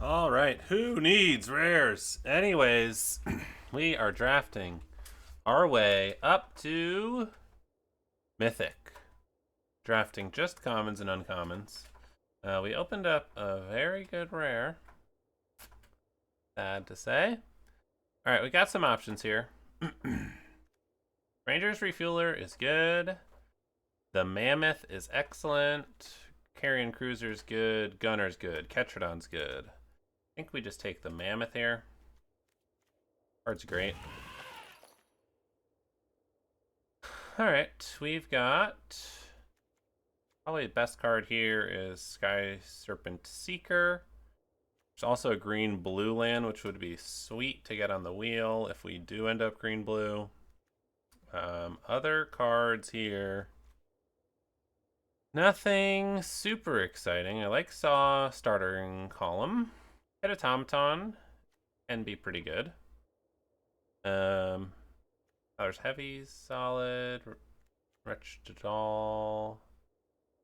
All right, who needs rares? Anyways, we are drafting our way up to Mythic. Drafting just commons and uncommons. We opened up a very good rare. Sad to say. All right, we got some options here. Ranger's Refueler is good. The Mammoth is excellent. Carrion Cruiser's good. Gunner's good. Ketrodon's good. I think we just take the Mammoth here. Card's great. Alright, we've got... Probably the best card here is Sky Serpent Seeker. There's also a green-blue land, which would be sweet to get on the wheel if we do end up green-blue. Other cards here. Nothing super exciting. I like Saw Starting Column. Hit Automaton can be pretty good. There's Heavy, Solid. Wretched Doll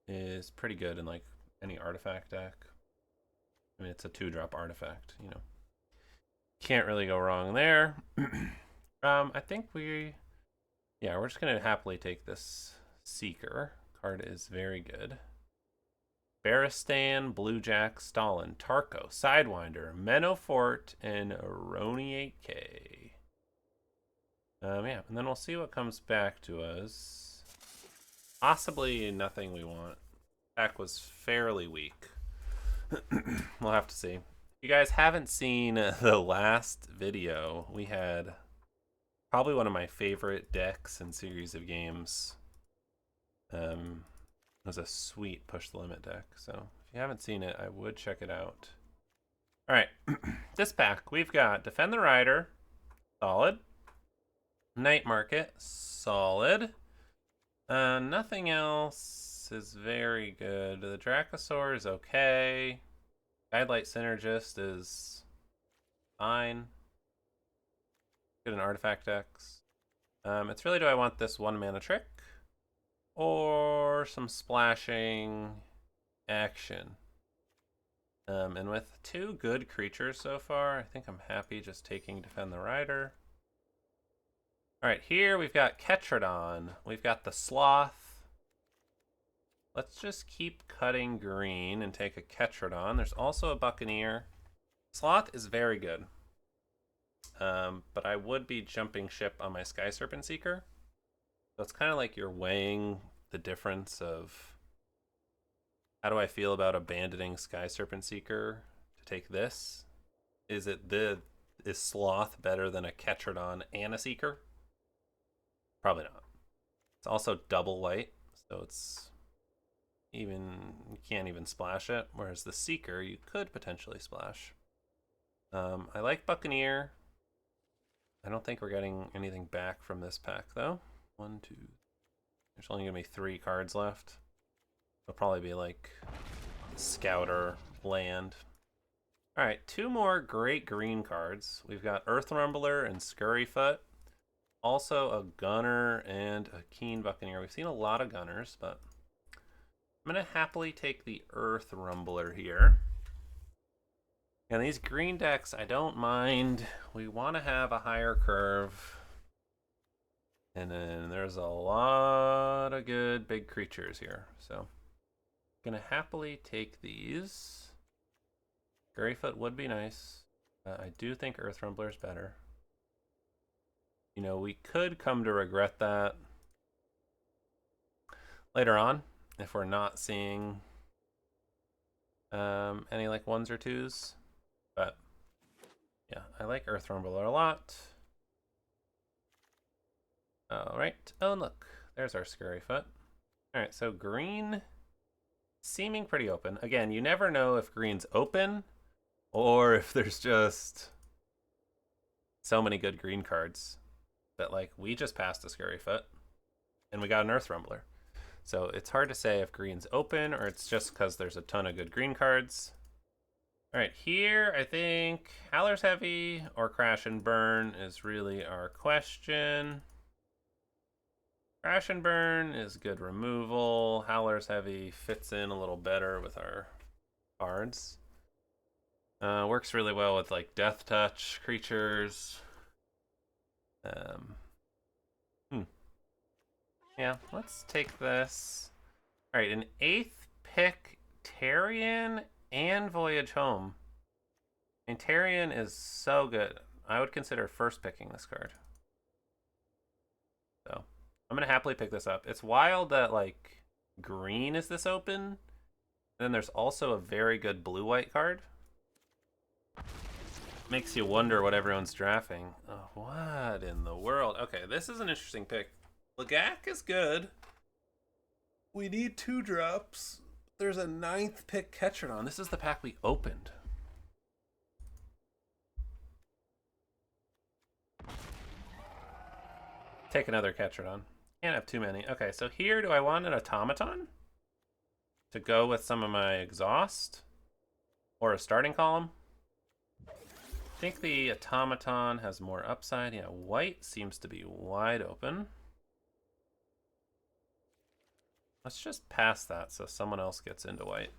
is pretty good in like any artifact deck. I mean, it's a 2-drop artifact, you know. Can't really go wrong there. I think we're just gonna happily take this Seeker. Card is very good. Baristan, Bluejack, Stalin, Tarko, Sidewinder, Menofort, and Aroni 8K. And then we'll see what comes back to us. Possibly nothing we want. Pack was fairly weak. We'll have to see. If you guys haven't seen the last video, we had probably one of my favorite decks and series of games. It was a sweet push the limit deck. So if you haven't seen it, I would check it out. All right, this pack we've got Defend the Rider, solid. Night Market, solid. Nothing else is very good. The Dracosaur is okay. Guidelight Synergist is fine. Good in artifact decks. It's really, do I want this 1-mana trick or some splashing action? And with 2 good creatures so far, I think I'm happy just taking Defend the Rider. Alright, here we've got Ketrodon. We've got the Sloth. Let's just keep cutting green and take a Ketrodon. There's also a Buccaneer. Sloth is very good. But I would be jumping ship on my Sky Serpent Seeker. So it's kind of like you're weighing the difference of how do I feel about abandoning Sky Serpent Seeker to take this? Is Sloth better than a Ketrodon and a Seeker? Probably not. It's also double white, so you can't even splash it. Whereas the Seeker, you could potentially splash. I like Buccaneer. I don't think we're getting anything back from this pack though. 1, 2. There's only gonna be 3 cards left. It'll probably be like Scouter, Land. All right, 2 more great green cards. We've got Earth Rumbler and Scurryfoot. Also a Gunner and a Keen Buccaneer. We've seen a lot of Gunners, but I'm going to happily take the Earth Rumbler here. And these green decks, I don't mind. We want to have a higher curve. And then there's a lot of good big creatures here. So I'm going to happily take these. Scurryfoot would be nice. I do think Earth Rumbler is better. You know, we could come to regret that later on if we're not seeing any like 1s or 2s. But yeah, I like Earth Rumbler a lot. All right. Oh, and look, there's our Scurryfoot. All right, so green seeming pretty open. Again, you never know if green's open or if there's just so many good green cards that like we just passed a Scurryfoot and we got an Earth Rumbler. So it's hard to say if green's open or it's just because there's a ton of good green cards. All right, here I think Howler's Heavy or Crash and Burn is really our question. Crash and Burn is good removal. Howler's Heavy fits in a little better with our cards. Works really well with like death touch creatures. Um, Yeah, let's take this. All right, an 8th pick, Tarian and Voyage Home. And Tarian is so good. I would consider first picking this card. So I'm gonna happily pick this up. It's wild that like green is this open. And then there's also a very good blue-white card. Makes you wonder what everyone's drafting. Oh, what in the world? Okay, this is an interesting pick. Lagak is good. We need 2 drops. There's a 9th pick Ketron. This is the pack we opened. Take another Ketron. Can't have too many. Okay, so here, do I want an automaton to go with some of my exhaust or a starting column? I think the automaton has more upside. Yeah, white seems to be wide open. Let's just pass that so someone else gets into white.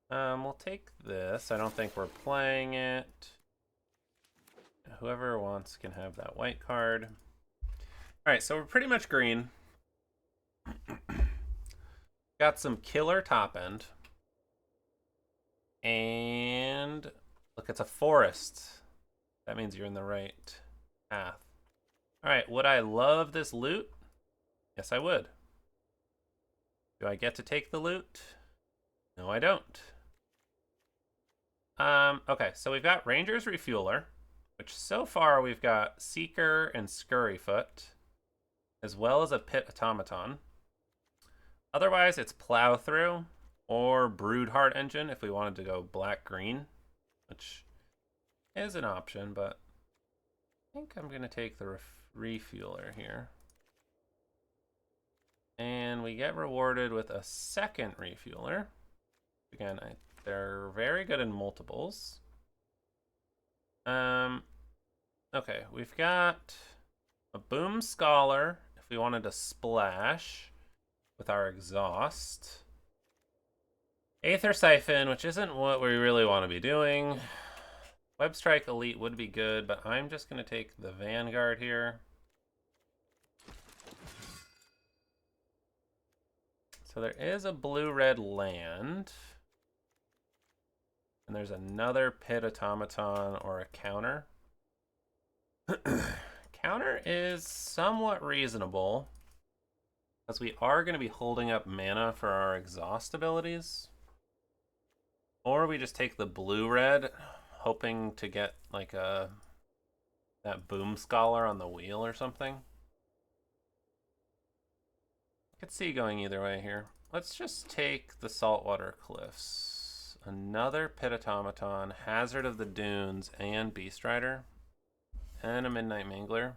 We'll take this. I don't think we're playing it. Whoever wants can have that white card. All right, so we're pretty much green. Got some killer top end. And look, it's a forest. That means you're in the right path. All right, would I love this loot? Yes, I would. Do I get to take the loot? No, I don't. Okay, so we've got Ranger's Refueler, which so far we've got Seeker and Scurryfoot, as well as a Pit Automaton. Otherwise, it's Plow Through or Broodheart Engine if we wanted to go black-green, which is an option, but I think I'm going to take the Refueler here. And we get rewarded with a second Refueler. Again, they're very good in multiples. Okay, we've got a Boom Scholar if we wanted to splash with our exhaust. Aether Siphon, which isn't what we really want to be doing. Web Strike Elite would be good, but I'm just going to take the Vanguard here. So there is a blue-red land. And there's another Pit Automaton or a counter. Counter is somewhat reasonable, because we are going to be holding up mana for our exhaust abilities. Or we just take the blue-red, hoping to get like that Boom Scholar on the wheel or something. I could see going either way here. Let's just take the Saltwater Cliffs. Another Pit Automaton, Hazard of the Dunes, and Beast Rider. And a Midnight Mangler.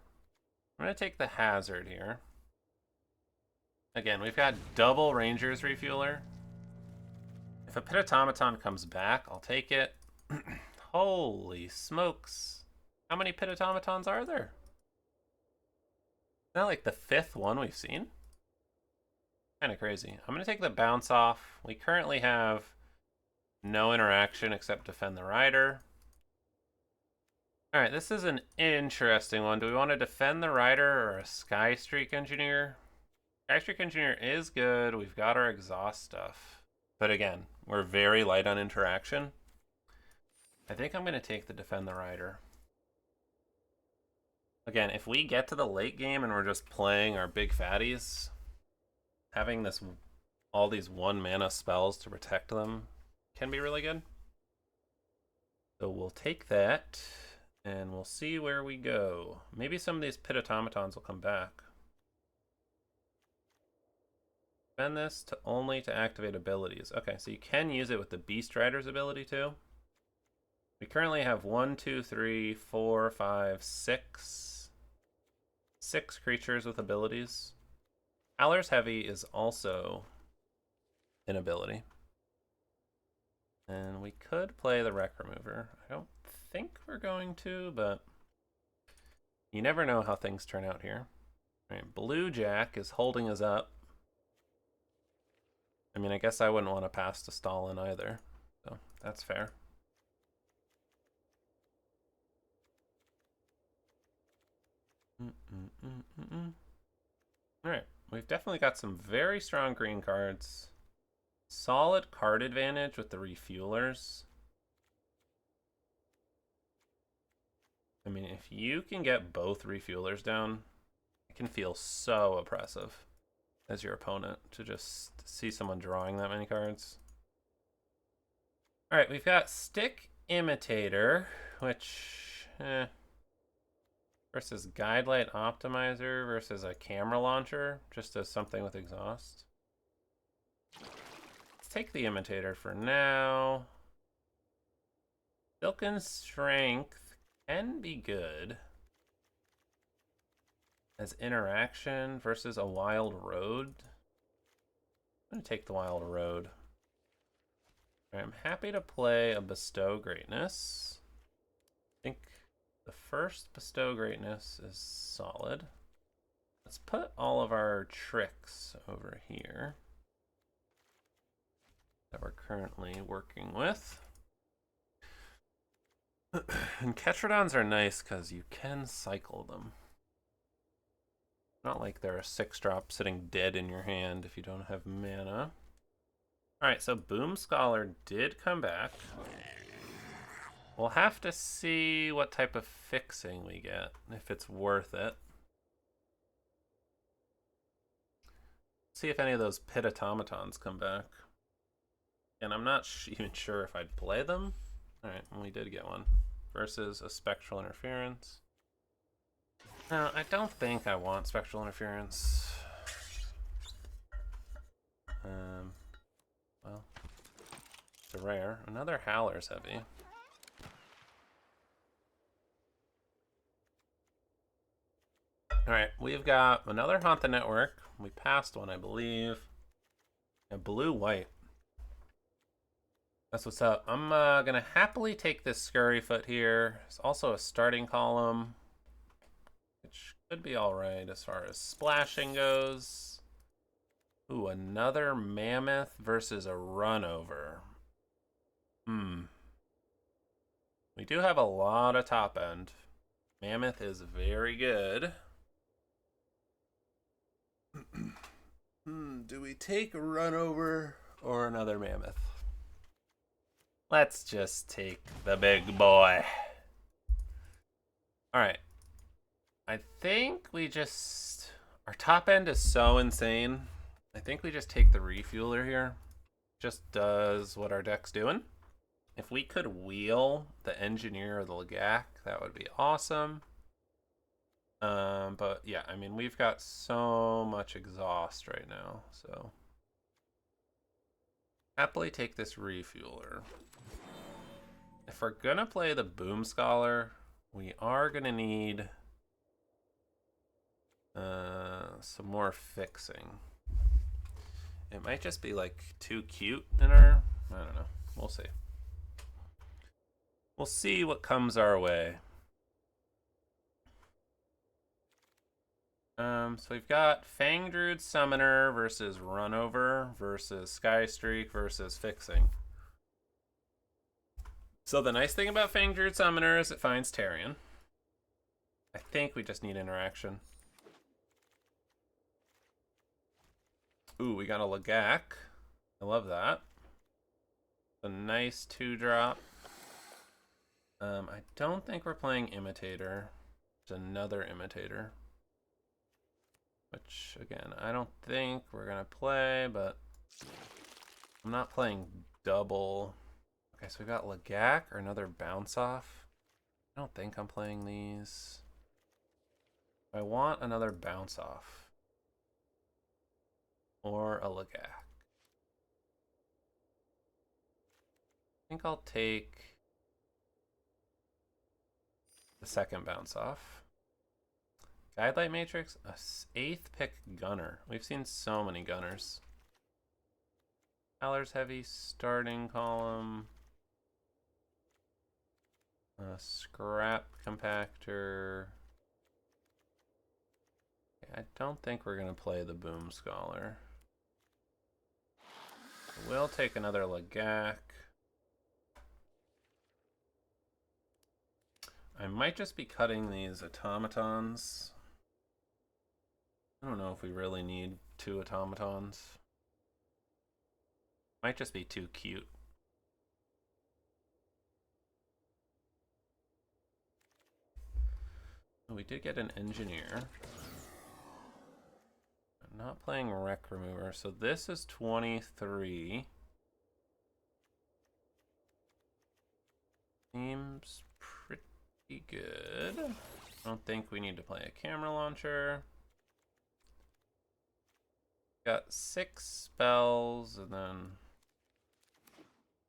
I'm going to take the Hazard here. Again, we've got double Ranger's Refueler. If a Pit Automaton comes back, I'll take it. Holy smokes. How many Pit Automatons are there? Isn't that like the 5th one we've seen? Kind of crazy. I'm going to take the Bounce Off. We currently have no interaction except defend the rider. Alright, this is an interesting one. Do we want to defend the rider or a Sky Streak Engineer? Sky Streak Engineer is good. We've got our exhaust stuff. But again, we're very light on interaction. I think I'm going to take the defend the rider. Again, if we get to the late game and we're just playing our big fatties, having all these 1 mana spells to protect them can be really good. So we'll take that, and we'll see where we go. Maybe some of these Pit Automatons will come back. Spend this only to activate abilities. Okay, so you can use it with the Beast Rider's ability too. We currently have 1, 2, 3, 4, 5, 6. 6 creatures with abilities. Howler's Heavy is also an ability. And we could play the Wreck Remover. I don't think we're going to, but you never know how things turn out here. All right, Blue Jack is holding us up. I mean, I guess I wouldn't want to pass to Stalin either, so that's fair. Alright, we've definitely got some very strong green cards. Solid card advantage with the refuelers. I mean, if you can get both refuelers down, it can feel so oppressive as your opponent to just see someone drawing that many cards. Alright, we've got Stick Imitator, which, versus Guidelight Optimizer versus a camera launcher, just as something with exhaust. Let's take the Imitator for now. Silken Strength can be good as interaction versus a Wild Road. I'm going to take the Wild Road. I'm happy to play a Bestow Greatness. I think the first Bestow Greatness is solid. Let's put all of our tricks over here that we're currently working with. And Ketrodons are nice because you can cycle them. Not like they're a 6-drop sitting dead in your hand if you don't have mana. Alright, so Boom Scholar did come back. We'll have to see what type of fixing we get, if it's worth it. See if any of those pit automatons come back. And I'm not even sure if I'd play them. Alright, we did get one. Versus a Spectral Interference. No, I don't think I want Spectral Interference. Well, it's a rare. Another Howler's Heavy. Alright, we've got another Haunt the Network. We passed one, I believe. A blue-white. That's what's up. I'm going to happily take this Scurryfoot here. It's also a starting column, which could be alright as far as splashing goes. Ooh, another Mammoth versus a Runover. We do have a lot of top end. Mammoth is very good. Do we take a Runover or another Mammoth? Let's just take the big boy. Alright. I think we just... Our top end is so insane. I think we just take the Refueler here. Just does what our deck's doing. If we could wheel the Engineer or the Lagak, that would be awesome. But yeah, I mean, we've got so much exhaust right now, so... Happily take this Refueler. If we're gonna play the Boom Scholar, we are gonna need some more fixing. It might just be like too cute in our... I don't know. We'll see. We'll see what comes our way. So we've got Fang Druid Summoner versus Runover versus Sky Streak versus Fixing. So the nice thing about Fang Druid Summoner is it finds Tarion. I think we just need interaction. Ooh, we got a Lagak. I love that. A nice 2-drop. I don't think we're playing Imitator. There's another Imitator. Which, again, I don't think we're going to play, but I'm not playing double. Okay, so we got Lagak or another Bounce Off. I don't think I'm playing these. I want another Bounce Off. Or a Lagak. I think I'll take the second Bounce Off. Guidelight Matrix, a 8th pick Gunner. We've seen so many Gunners. Howler's Heavy, starting column. Scrap Compactor. Okay, I don't think we're going to play the Boom Scholar. We'll take another Lagak. I might just be cutting these automatons. I don't know if we really need 2 automatons. Might just be too cute. We did get an engineer. I'm not playing wreck remover, so this is 23. Seems pretty good. I don't think we need to play a camera launcher. Got 6 spells and then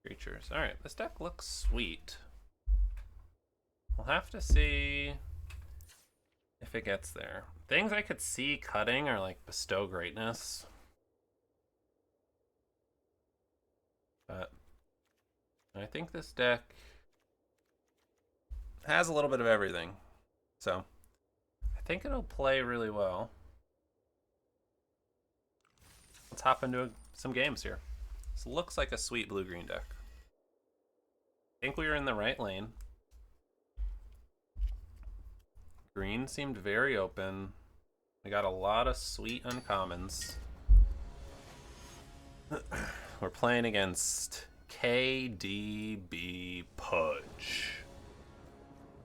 creatures. Alright, this deck looks sweet. We'll have to see if it gets there. Things I could see cutting are like Bestow Greatness. But I think this deck has a little bit of everything. So I think it'll play really well. Let's hop into some games here. This looks like a sweet blue-green deck. I think we were in the right lane. Green seemed very open. We got a lot of sweet uncommons. We're playing against KDB Pudge.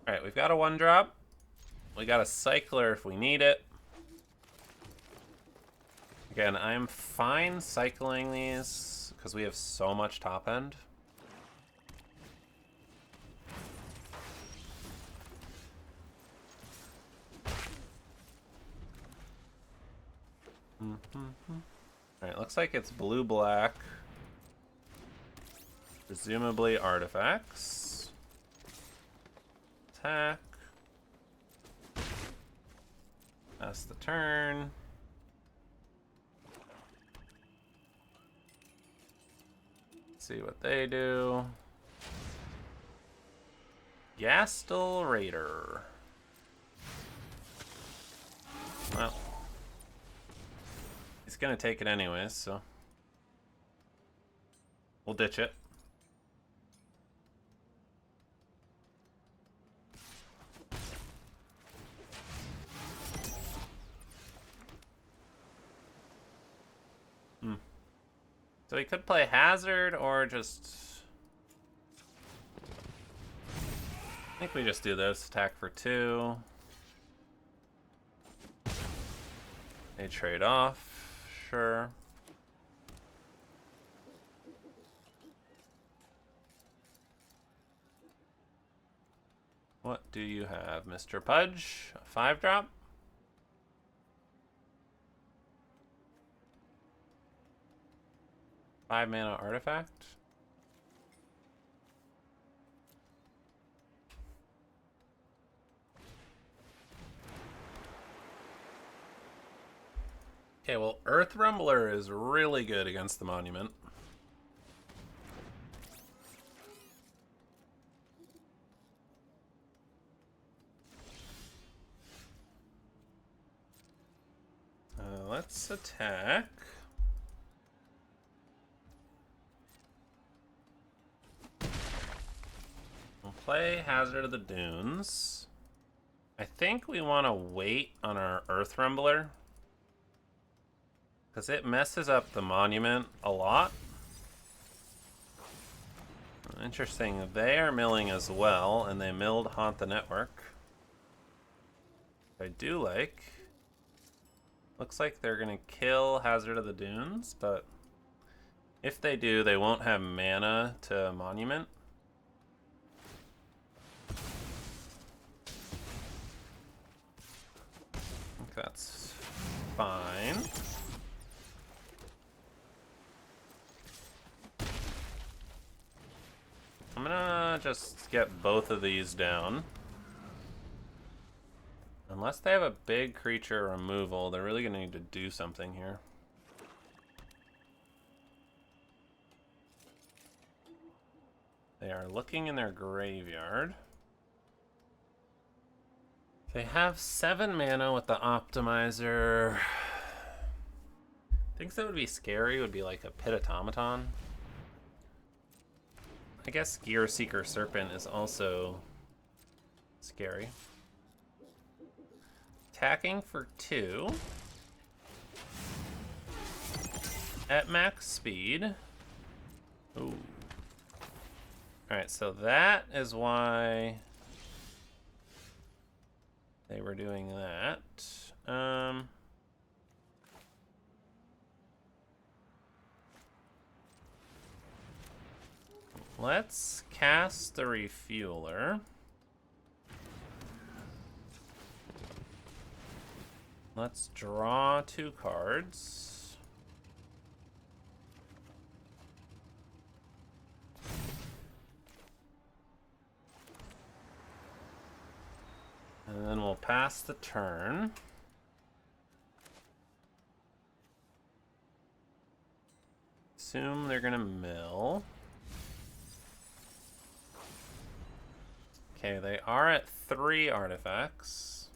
Alright, we've got a 1-drop. We got a cycler if we need it. Again, I'm fine cycling these because we have so much top end. Alright, looks like it's blue-black. Presumably artifacts. Attack. Pass the turn. See what they do. Gastel Raider. Well, he's gonna take it anyways, so we'll ditch it. So he could play Hazard or just... I think we just do this. Attack for 2. They trade off. Sure. What do you have, Mr. Pudge? A 5-drop? Five-mana artifact? Okay, well, Earth Rumbler is really good against the Monument. Let's attack. We'll play Hazard of the Dunes. I think we want to wait on our Earth Rumbler, because it messes up the Monument a lot. Interesting, they are milling as well, and they milled Haunt the Network. I do like. Looks like they're going to kill Hazard of the Dunes, but if they do, they won't have mana to Monument. I think that's fine. I'm gonna just get both of these down. Unless they have a big creature removal, they're really gonna need to do something here. They are looking in their graveyard. They have 7 mana with the Optimizer. Things that would be scary would be like a Pit Automaton. I guess Gear Seeker Serpent is also scary. Attacking for 2. at max speed. Ooh. Alright, so that is why they were doing that. Let's cast the refueler. Let's draw 2 cards. And then we'll pass the turn. Assume they're gonna mill. Okay, they are at 3 artifacts.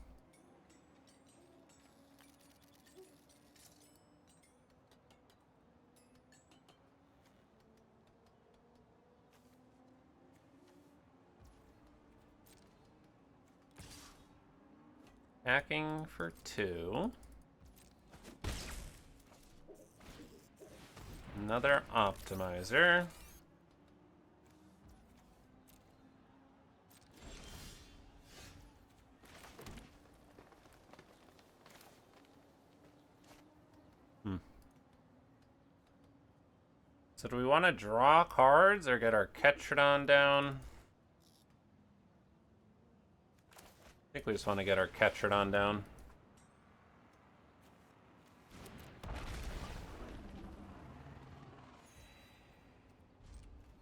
Hacking for 2. Another optimizer. So do we want to draw cards or get our Ketrodon down? I think we just want to get our Ketrodon down.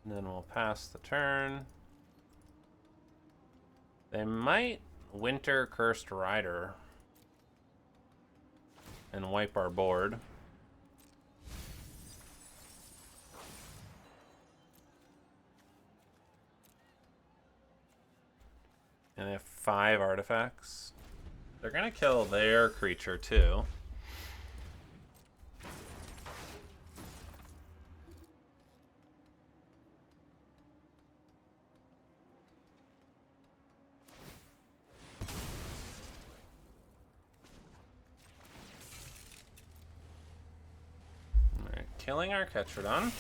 And then we'll pass the turn. They might Winter Cursed Rider and wipe our board. And they have 5 artifacts. They're gonna kill their creature too. Alright, killing our Ketrodon.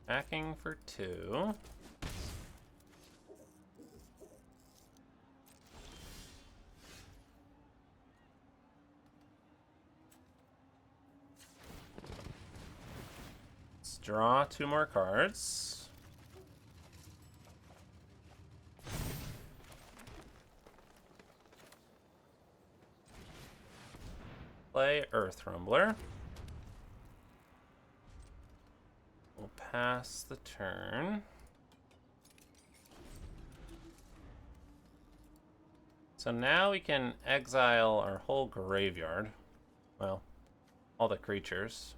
Hacking for 2. Let's draw 2 more cards. Play Earth Rumbler. We'll pass the turn. So now we can exile our whole graveyard. Well, all the creatures.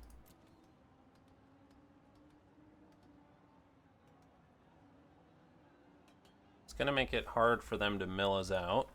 It's gonna make it hard for them to mill us out.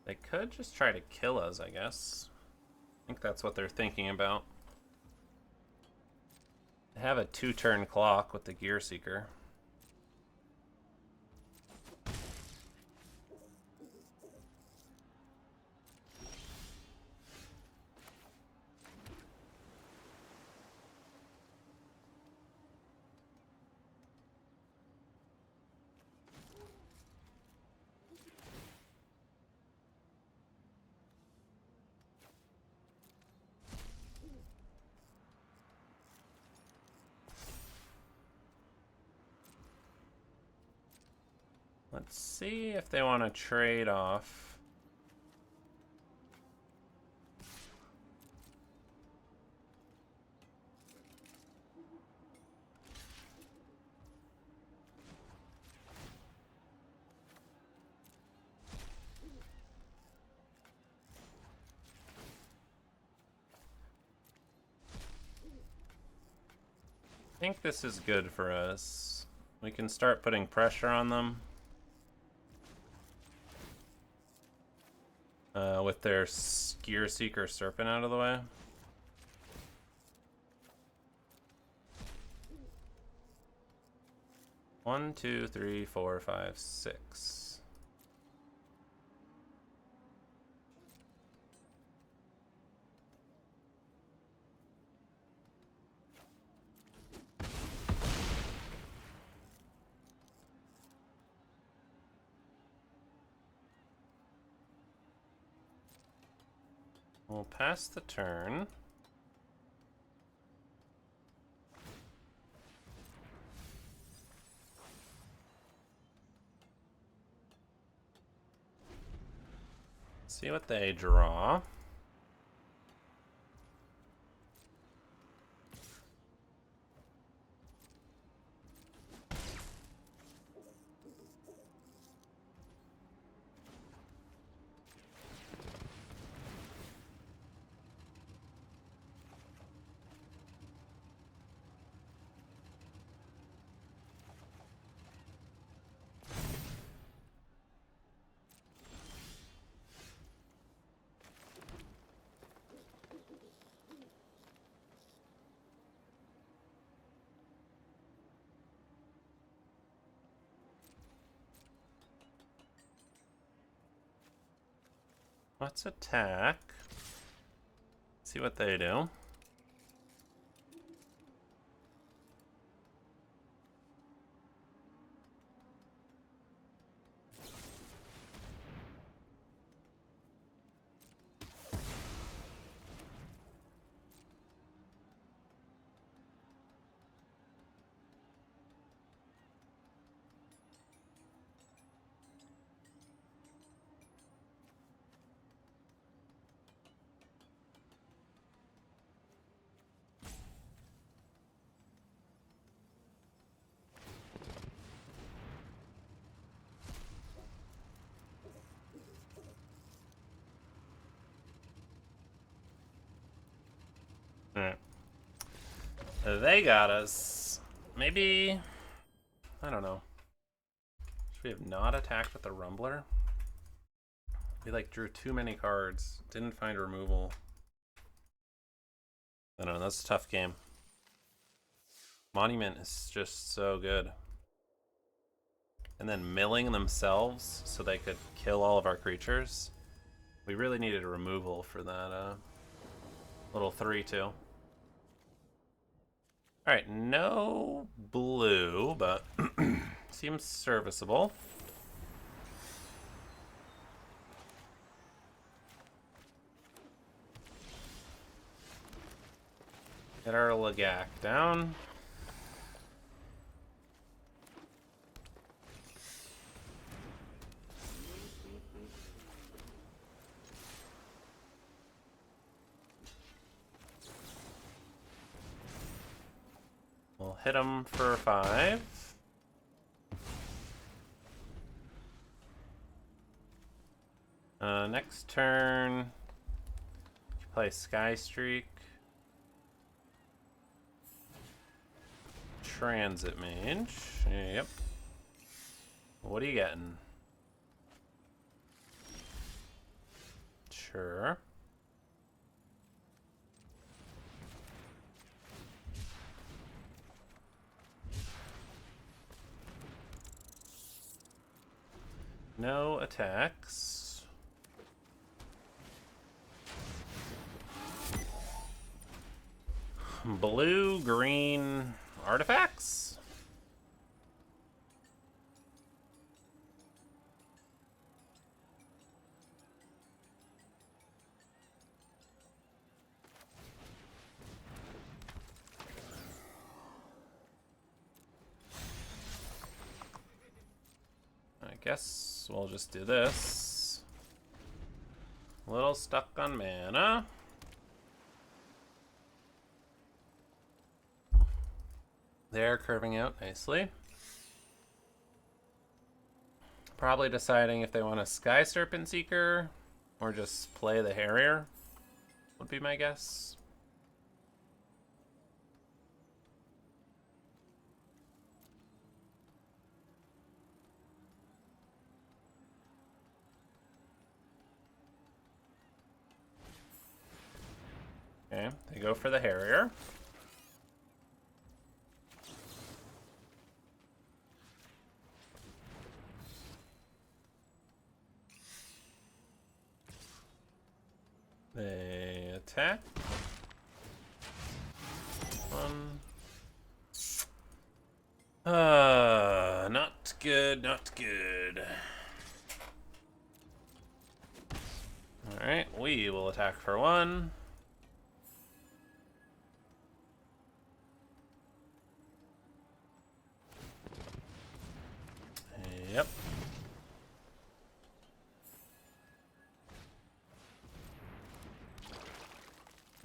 They could just try to kill us, I guess. I think that's what they're thinking about. They have a 2-turn clock with the Gear Seeker. Let's see if they want to trade off. think this is good for us. We can start putting pressure on them. With their Gear Seeker Serpent out of the way. One, two, three, four, five, six. We'll pass the turn. See what they draw. Let's attack. See what they do. Alright. They got us. Maybe... I don't know. Should we have not attacked with the Rumbler? We like drew too many cards. Didn't find removal. I don't know, that's a tough game. Monument is just so good. And then milling themselves so they could kill all of our creatures. We really needed a removal for that little 3-2. Alright, no blue, but seems serviceable. Get our Lagak down. We'll hit him for 5. Next turn, play Sky Streak. Transit Mage. Yep. What are you getting? Sure. No attacks. Blue, green artifacts? I guess we'll just do this. A little stuck on mana. They're curving out nicely. Probably deciding if they want a Sky Serpent Seeker or just play the Harrier would be my guess. Okay, they go for the Harrier. They attack. One. Not good, not good. Alright, we will attack for one. Yep.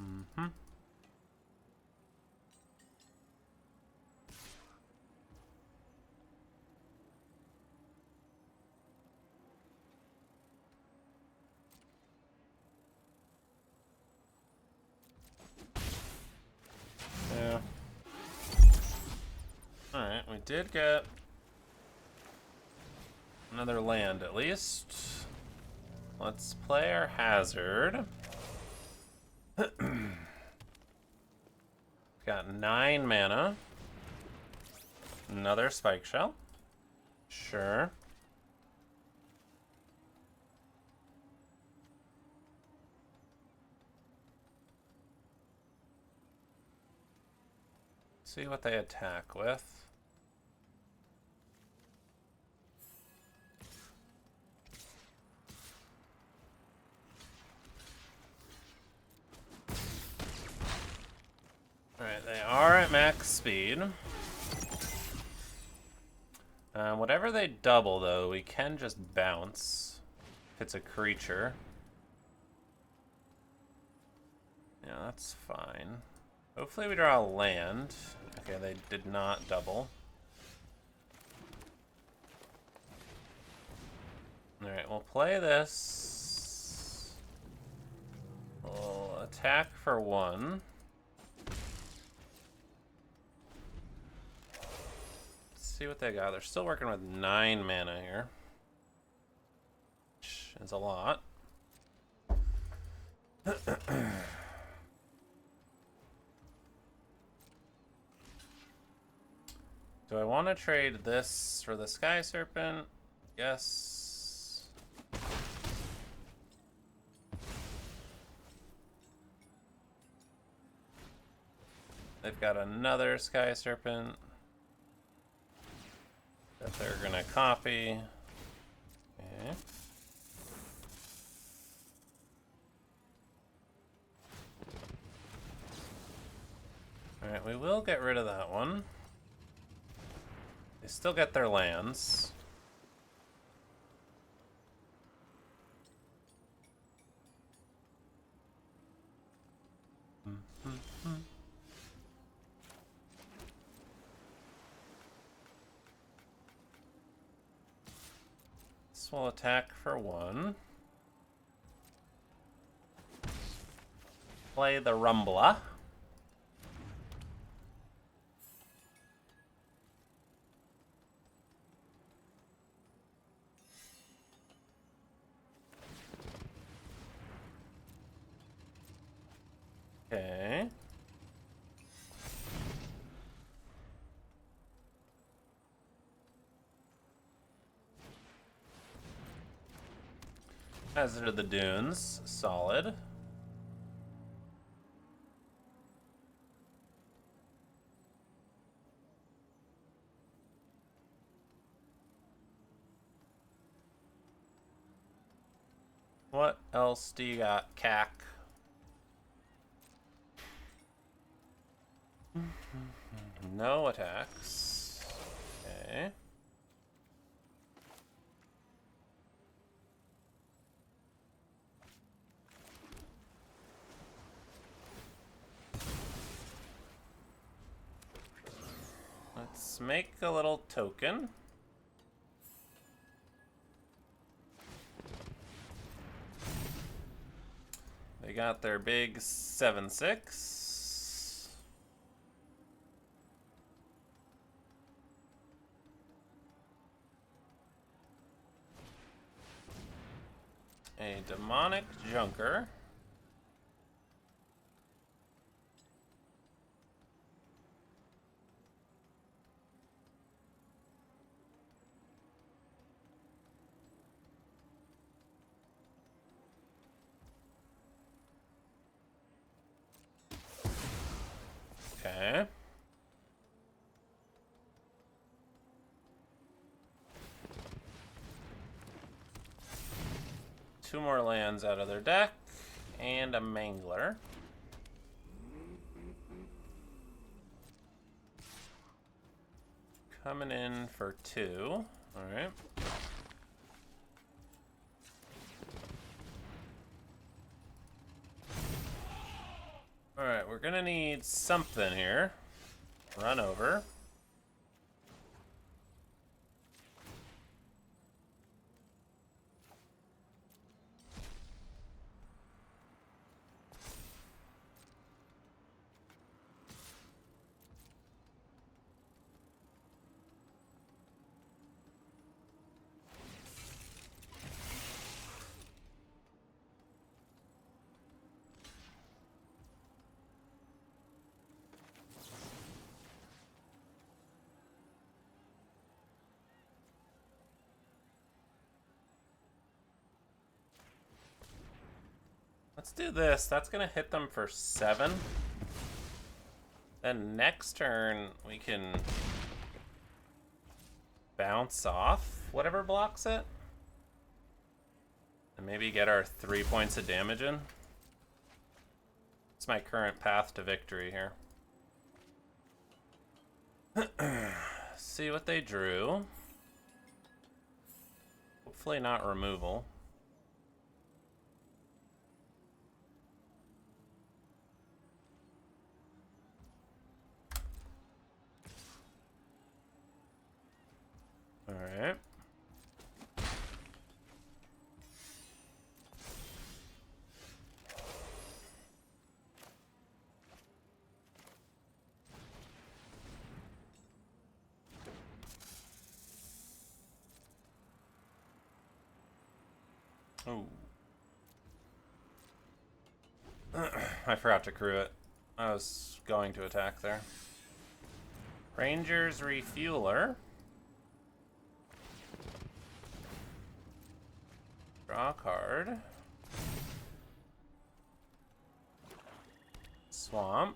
Mm-hmm. Yeah. Alright, we did get another land at least. Let's play our hazard. Got 9 mana. Another spike shell. Sure. See what they attack with. Alright, they are at max speed. Whatever they double, though, we can just bounce if it's a creature. Yeah, that's fine. Hopefully we draw a land. Okay, they did not double. Alright, we'll play this. We'll attack for 1. See what they got. They're still working with 9 mana here, which is a lot. Do I want to trade this for the Sky Serpent? Yes. They've got another Sky Serpent that they're gonna copy. Okay. Alright, we will get rid of that one. They still get their lands. This will attack for 1. Play the Rumbler. Okay. Hazard of the Dunes, solid. What else do you got, Cack? No attacks. Okay. Let's make a little token. They got their big 7/6. A demonic junker. Okay. Two more lands out of their deck, and a Mangler. Coming in for 2. Alright. Alright, we're gonna need something here. Run over. Let's do this. That's gonna hit them for 7. Then next turn we can bounce off whatever blocks it. And maybe get our 3 points of damage in. It's my current path to victory here. See what they drew. Hopefully not removal. Alright. Oh. I forgot to crew it. I was going to attack there. Ranger's Refueler. Draw a card. Swamp.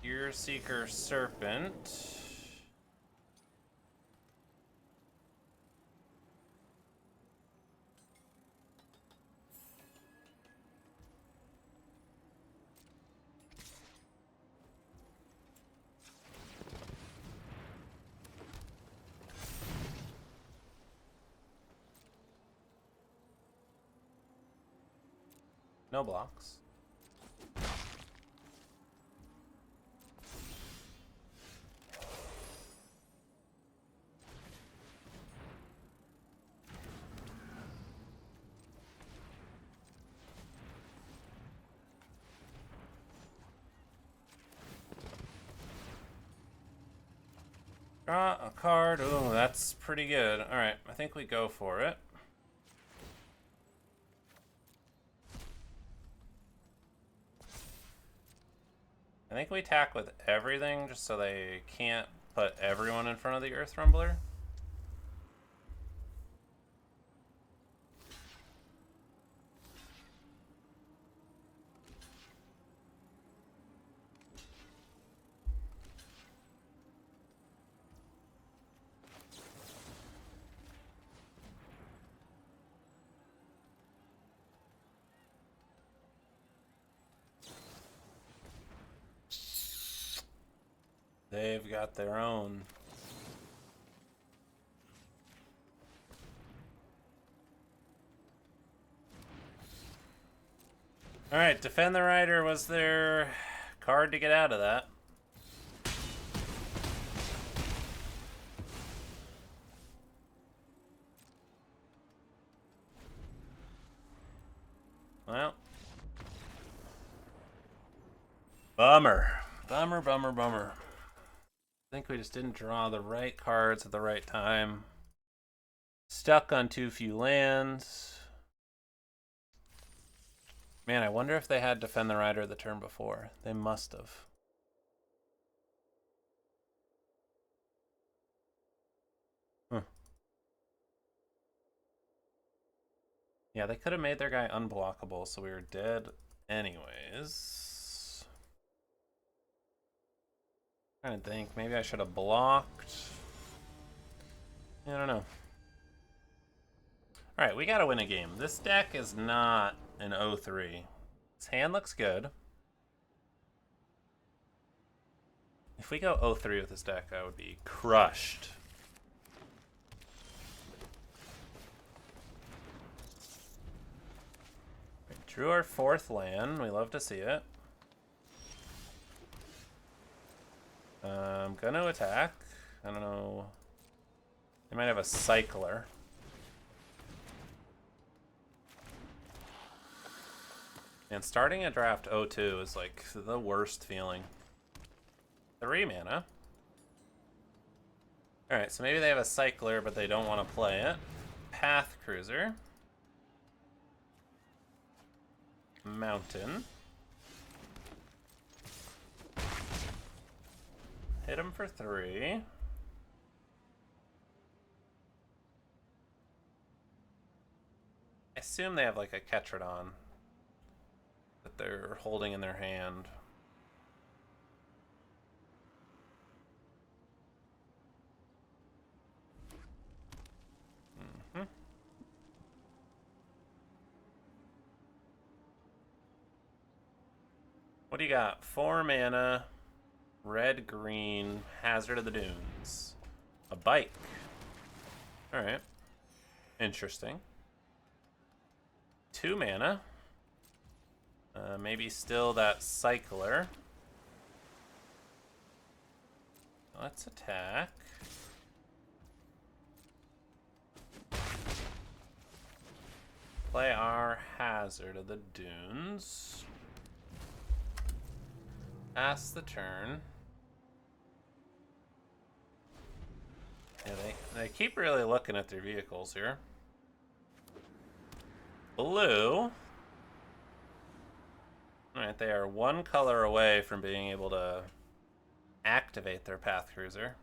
Gear Seeker Serpent. No blocks. Draw a card. Oh, that's pretty good. Alright, I think we go for it. I think we attack with everything just so they can't put everyone in front of the Earth Rumbler. They've got their own. Alright, Defend the Rider was their card to get out of that. Well. Bummer. Bummer, bummer, bummer. I think we just didn't draw the right cards at the right time. Stuck on too few lands. Man, I wonder if they had Defend the Rider the turn before. They must have. Yeah, they could have made their guy unblockable, so we were dead anyways. Trying to think. Maybe I should have blocked. I don't know. Alright, we gotta win a game. This deck is not an 0-3. This hand looks good. If we go 0-3 with this deck, I would be crushed. We drew our 4th land. We love to see it. I'm gonna attack. I don't know. They might have a cycler. And starting a draft 0-2 is like the worst feeling. 3 mana. Alright, so maybe they have a cycler, but they don't want to play it. Path Cruiser. Mountain. Hit him for 3. I assume they have like a Ketradon that they're holding in their hand. What do you got? 4 mana, red, green, Hazard of the Dunes. A bike. Alright. Interesting. 2 mana. Maybe still that cycler. Let's attack. Play our Hazard of the Dunes. Pass the turn. Yeah, they keep really looking at their vehicles here. Blue. Alright, they are 1 color away from being able to activate their Path Cruiser.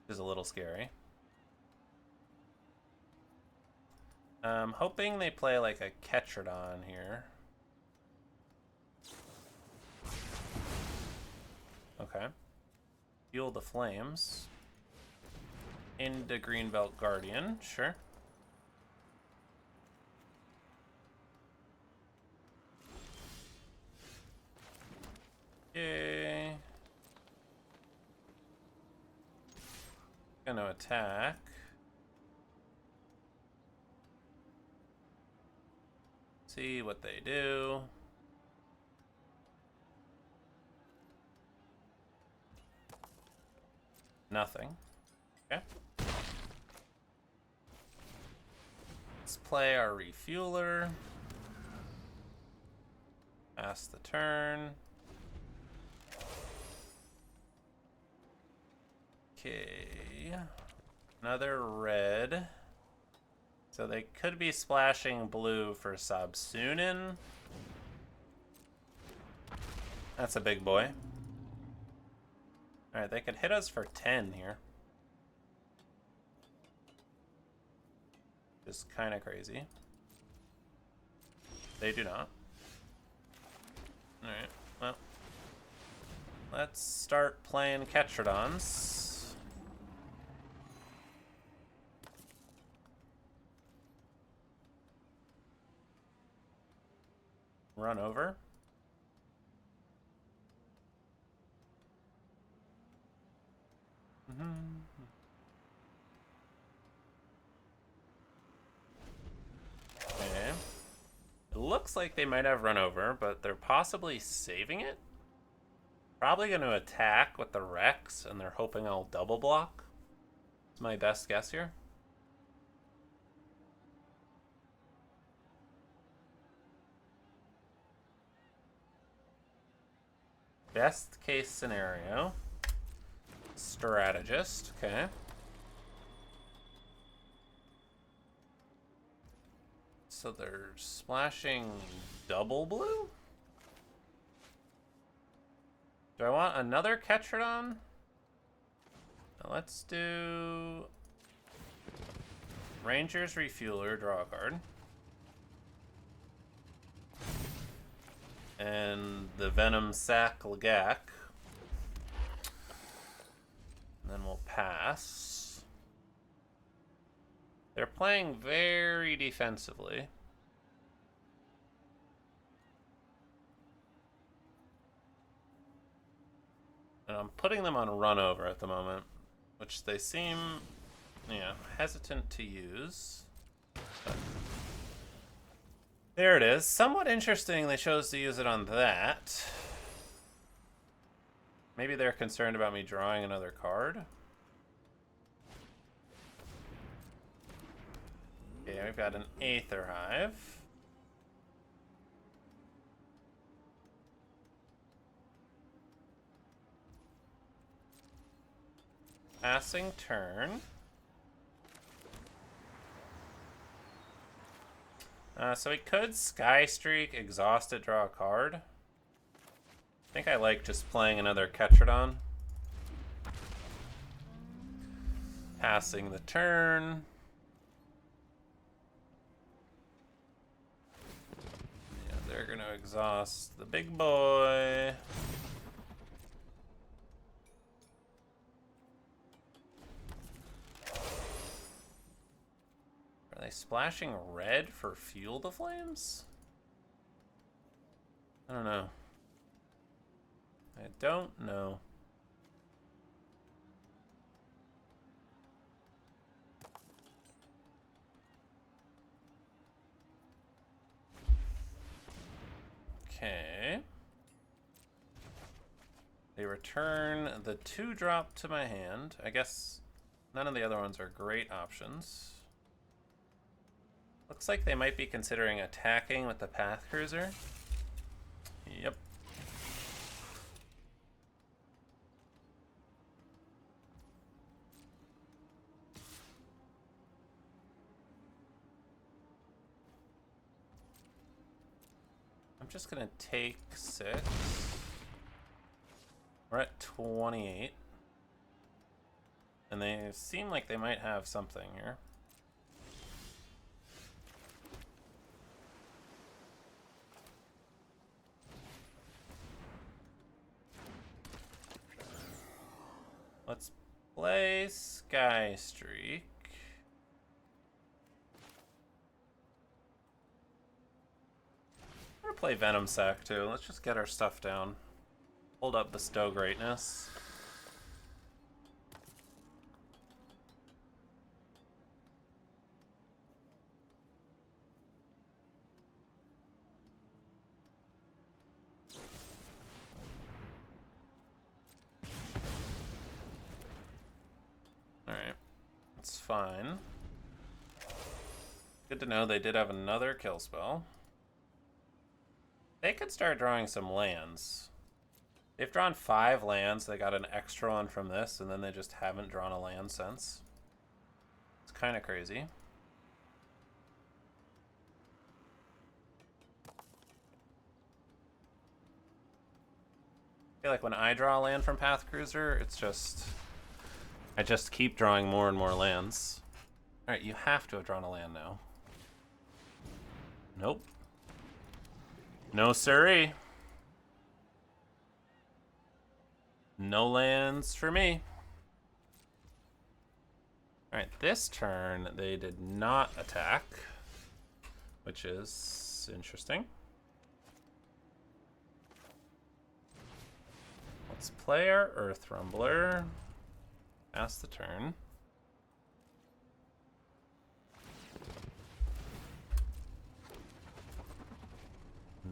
Which is a little scary. I'm hoping they play like a Ketradon here. Okay. Fuel the Flames. Into Greenbelt Guardian, sure. Yay. Gonna attack. See what they do. Nothing. Okay. Let's play our refueler. Pass the turn. Okay. Another red. So they could be splashing blue for Sabsunin. That's a big boy. Alright, they could hit us for 10 here. Just kind of crazy. They do not. Alright, well. Let's start playing Ketradons. Run over. Okay. It looks like they might have run over, but they're possibly saving it. Probably going to attack with the Rex, and they're hoping I'll double block. It's my best guess here. Best case scenario. Strategist, okay. So they're splashing double blue? Do I want another Ketradon? Now let's do Ranger's Refueler, draw a card. And the Venom Sack Lagak. pass. They're playing very defensively. And I'm putting them on run over at the moment, which they seem, hesitant to use. But there it is. Somewhat interesting they chose to use it on that. Maybe they're concerned about me drawing another card. Okay, we've got an Aether Hive. Passing turn. So we could Sky Streak, exhaust it, draw a card. I think I like just playing another Ketradon. Passing the turn. Yeah, they're going to exhaust the big boy. Are they splashing red for Fuel the Flames? I don't know. I don't know. Okay. They return the 2-drop to my hand. I guess none of the other ones are great options. Looks like they might be considering attacking with the Path Cruiser. Yep. I'm just gonna take 6. We're at 28. And they seem like they might have something here. Let's play Sky Streak. I'm gonna play Venom Sac too. Let's just get our stuff down. Hold up Bestow Greatness. Alright. That's fine. Good to know they did have another kill spell. They could start drawing some lands. They've drawn 5 lands. They got an extra one from this, and then they just haven't drawn a land since. It's kind of crazy. I feel like when I draw a land from Path Cruiser, it's just... I just keep drawing more and more lands. Alright, you have to have drawn a land now. Nope. No siree. No lands for me. Alright, this turn they did not attack, which is interesting. Let's play our Earth Rumbler. Pass the turn.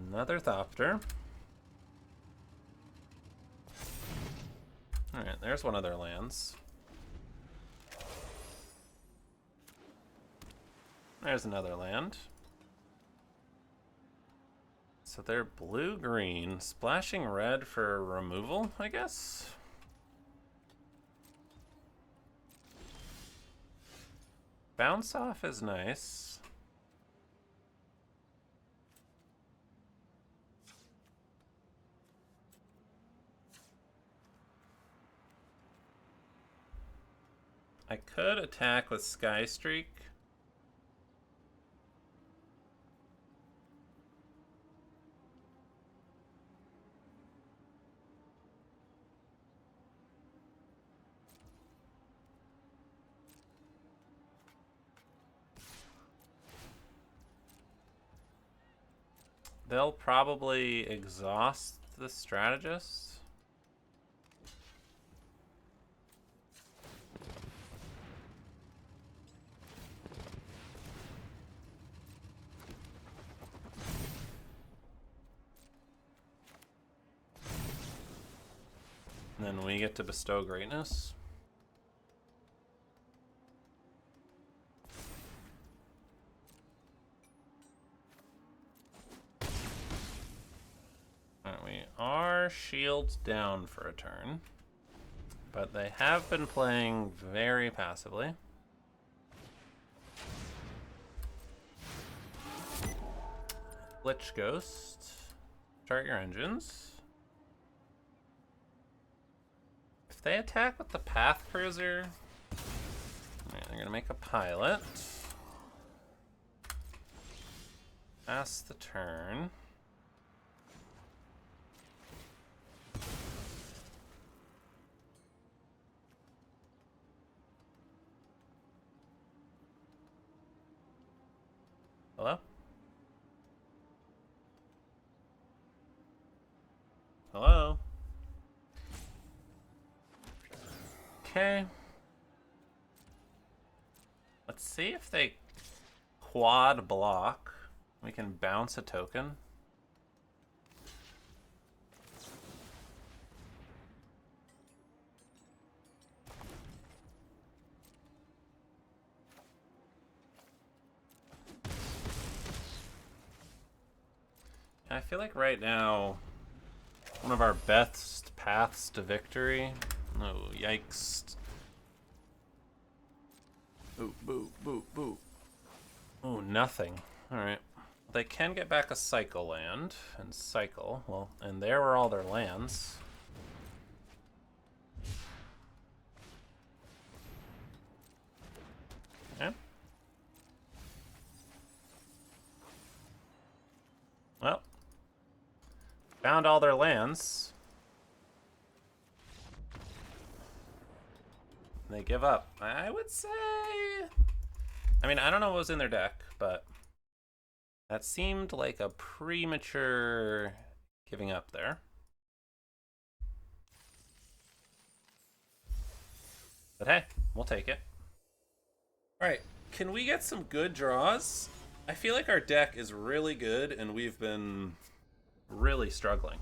Another Thopter. Alright, there's one of their lands. There's another land. So they're blue-green, splashing red for removal, I guess? Bounce off is nice. I could attack with Sky Streak. they'll probably exhaust the strategist. And then we get to bestow greatness. Alright, we are shields down for a turn. But they have been playing very passively. Lich Ghost. Start your engines. If they attack with the Path Cruiser, they're gonna make a pilot. Pass the turn. Hello? Hello? Okay. Let's see if they quad block. We can bounce a token. I feel like right now, one of our best paths to victory. Oh, yikes. Boo, boo, boo, boo. Oh, nothing. Alright. They can get back a cycle land and cycle. Well, and there were all their lands. Yeah. Well, found all their lands. They give up. I would say... I mean, I don't know what was in their deck, but that seemed like a premature giving up there. But hey, we'll take it. Alright, can we get some good draws? I feel like our deck is really good, and we've been really struggling.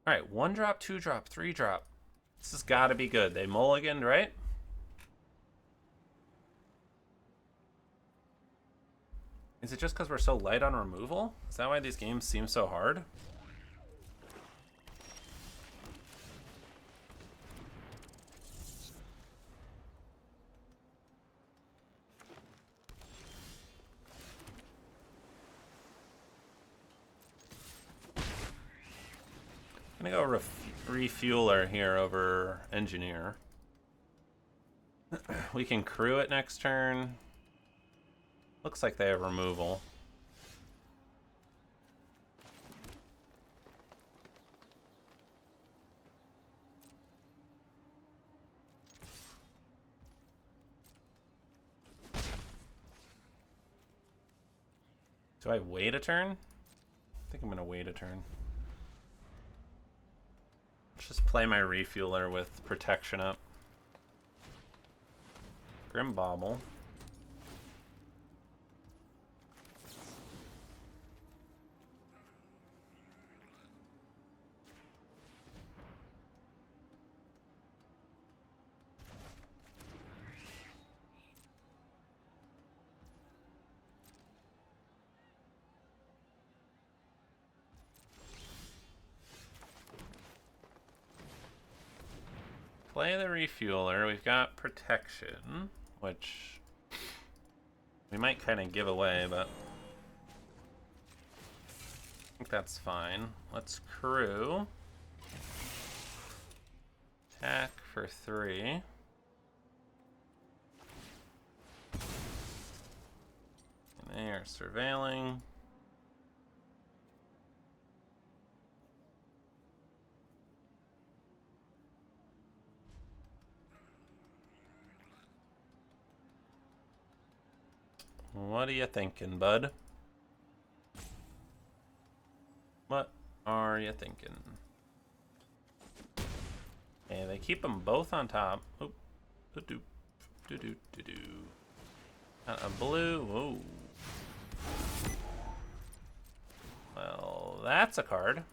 Alright, 1 drop, 2 drop, 3 drop. This has got to be good. They mulliganed, right? Is it just because we're so light on removal? Is that why these games seem so hard? I'm gonna go refueler here over engineer. We can crew it next turn. Looks like they have removal. Do I wait a turn? I think I'm gonna wait a turn. Let's just play my refueler with protection up. Grim Bauble. Play the refueler. We've got protection, which we might kind of give away, but I think that's fine. Let's crew. Attack for 3. And they are surveilling. What are you thinking, bud? are you thinking? Okay, they keep them both on top. Oop. Do-do. Do-do. Do-do. A blue. Whoa. Well, that's a card.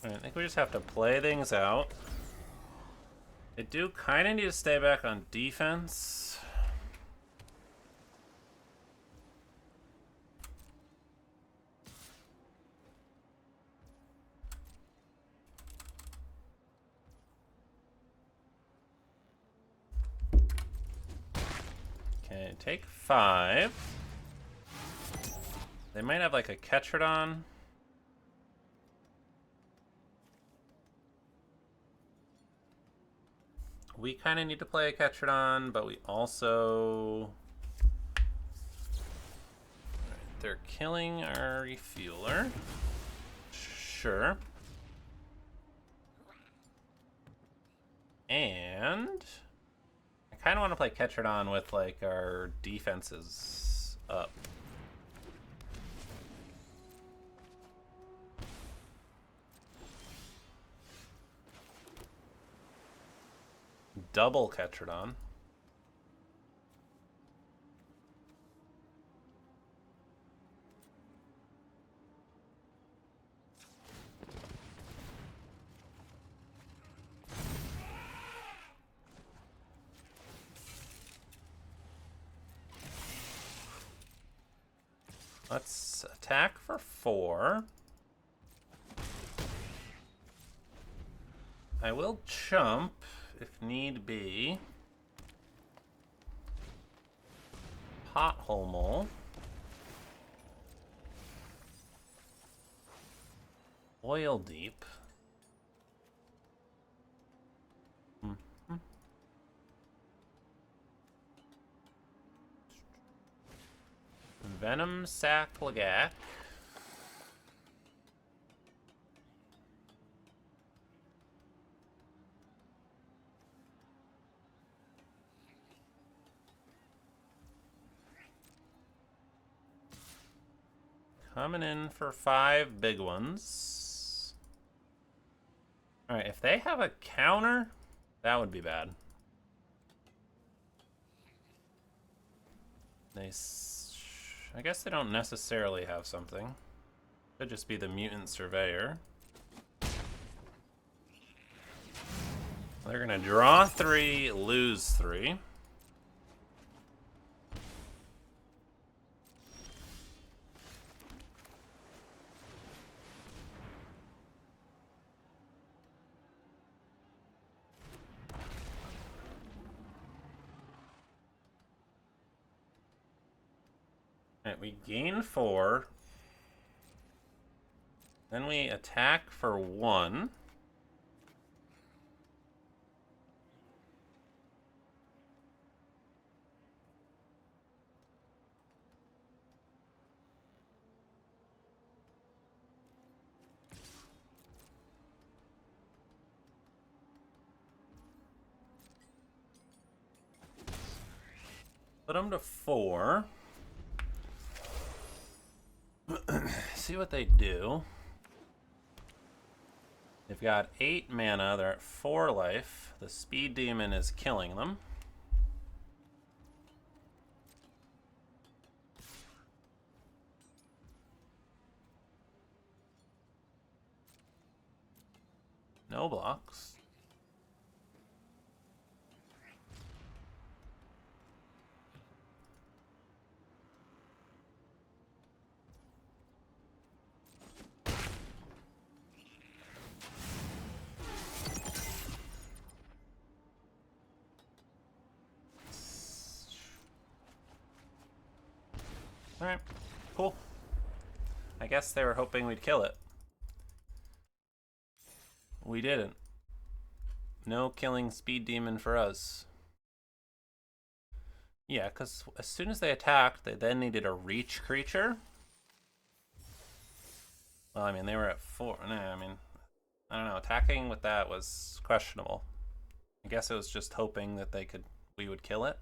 I think we just have to play things out. They do kind of need to stay back on defense. Okay, take 5. They might have like a Ketrodon. We kind of need to play a Ketrodon, but we also... They're killing our refueler. Sure. And... I kind of want to play Ketrodon with, like, our defenses up. Double Ketrodon. Let's attack for 4. I will chump if need be. Pothole Mole. Oil Deep. Venom Sac Lagac. Coming in for 5 big ones. Alright, if they have a counter, that would be bad. I guess they don't necessarily have something. Could just be the Mutant Surveyor. They're gonna draw 3, lose 3. Alright, we gain 4. Then we attack for 1. Put them to 4. See what they do. They've got 8 mana. They're at 4 life. The Speed Demon is killing them. No blocks. Alright, cool. I guess they were hoping we'd kill it. We didn't. No killing speed demon for us. Yeah, because as soon as they attacked, they then needed a reach creature. Well, I mean, they were at 4. No, I mean, I don't know. Attacking with that was questionable. I guess it was just hoping that we would kill it.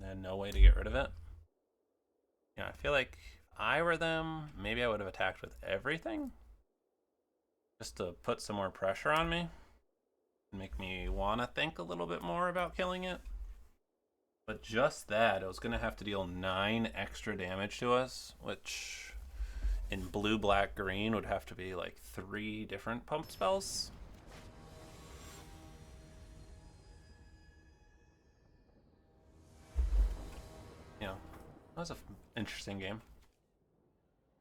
And no way to get rid of it. Yeah, I feel like if I were them, maybe I would have attacked with everything. Just to put some more pressure on me. And make me want to think a little bit more about killing it. But just that, it was going to have to deal 9 extra damage to us, which in blue, black, green would have to be like 3 different pump spells. Yeah, that was an interesting game.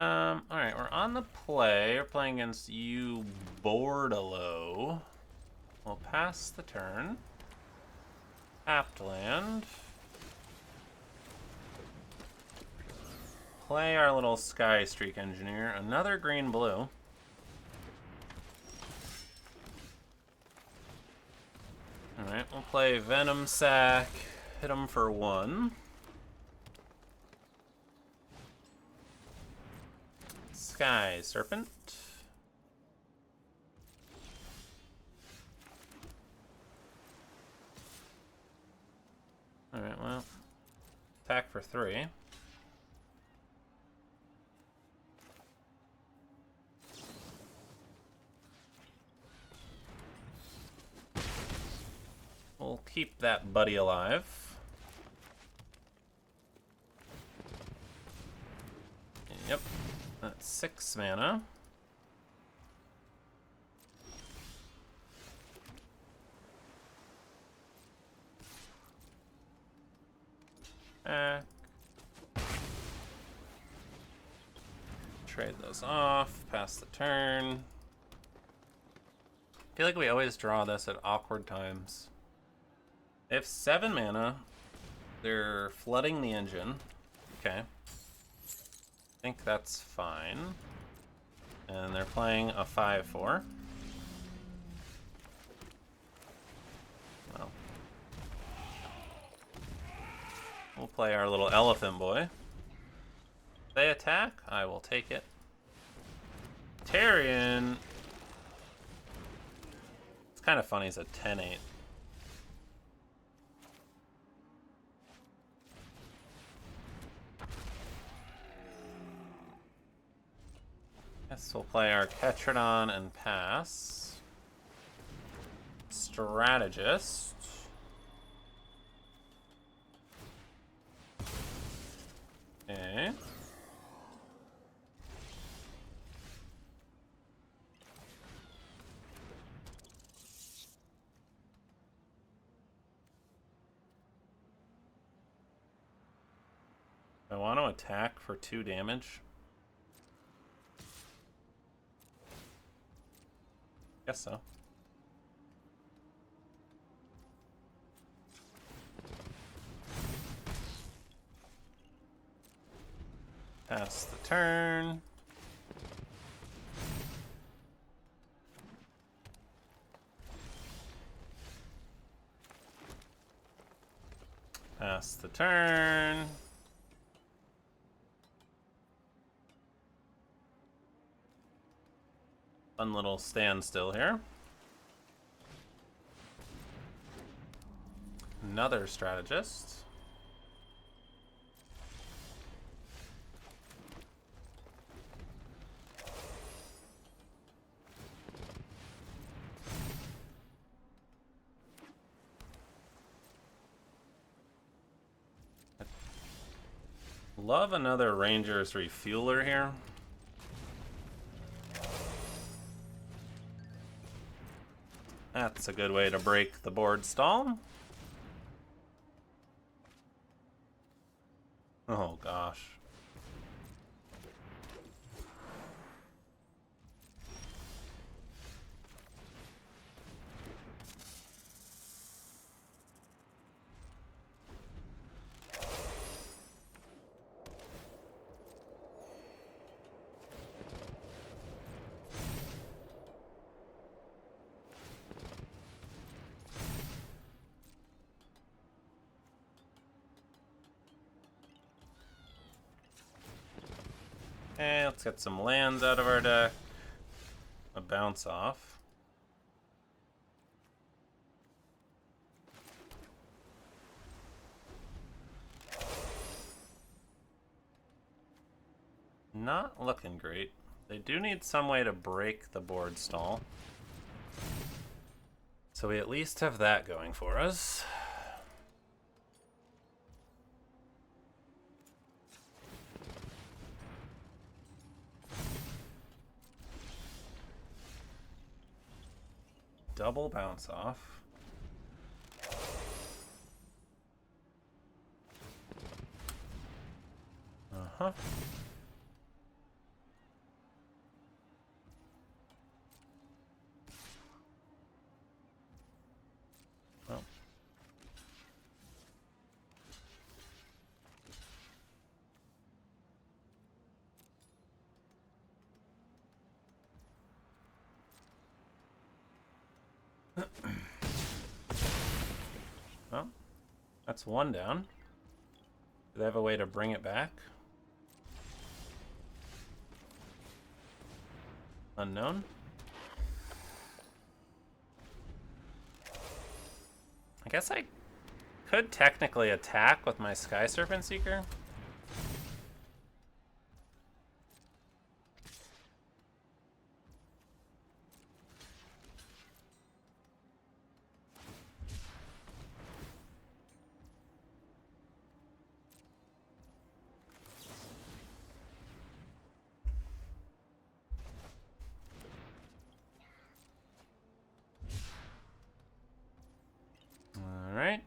Alright, we're on the play. We're playing against you, Bordalo. We'll pass the turn. Tapped land. Play our little Sky Streak Engineer. Another green-blue. Alright, we'll play Venom Sac. Hit him for 1. Sky Serpent. Alright, well. Attack for 3. We'll keep that buddy alive. Yep. That's 6 mana. Trade those off. Pass the turn. I feel like we always draw this at awkward times. They have 7 mana. They're flooding the engine. Okay. I think that's fine. And they're playing a 5/4. Well. We'll play our little elephant boy. If they attack, I will take it. Tarion. It's kind of funny, it's a 10/8. Guess we'll play our Ketrodon and pass. Strategist. Okay. I want to attack for 2 damage. Guess so. Pass the turn. Pass the turn. Fun little standstill here. Another strategist. Love another Ranger's Refueler here. That's a good way to break the board stall. Oh gosh. Okay, let's get some lands out of our deck. A bounce off. Not looking great. They do need some way to break the board stall. So we at least have that going for us. Double bounce off. Uh-huh. Oh. Well, that's one down. Do they have a way to bring it back? Unknown. I guess I could technically attack with my Sky Serpent Seeker. Alright.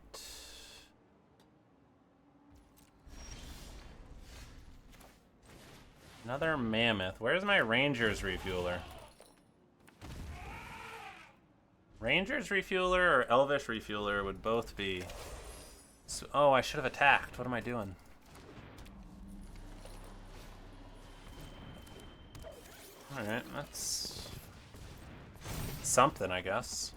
Another mammoth. Where's my Ranger's Refueler? Ranger's Refueler or Elvish Refueler would both be... Oh, I should have attacked. What am I doing? Alright, that's... something, I guess.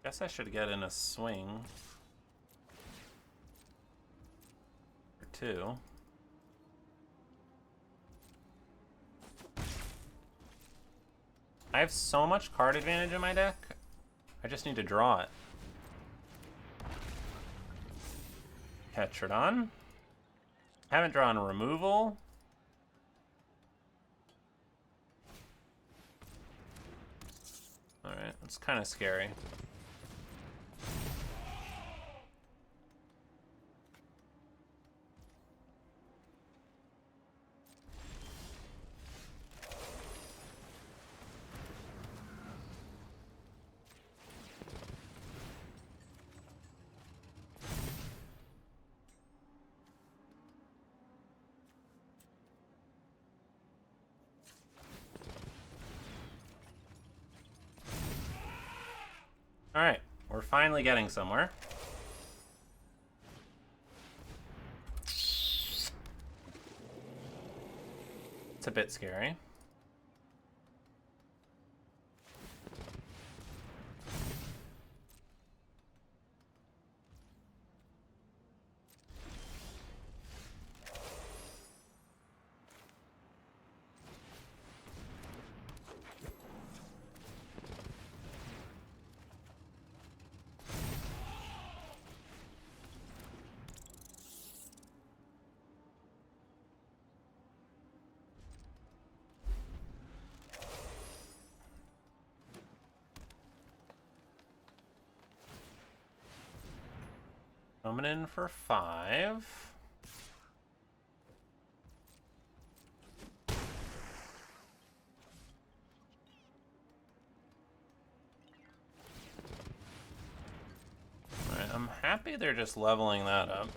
Guess I should get in a swing. Or two. I have so much card advantage in my deck. I just need to draw it. Tetradon. Haven't drawn a removal. Alright, that's kind of scary. Alright, we're finally getting somewhere. It's a bit scary. Coming in for 5. Alright, I'm happy they're just leveling that up.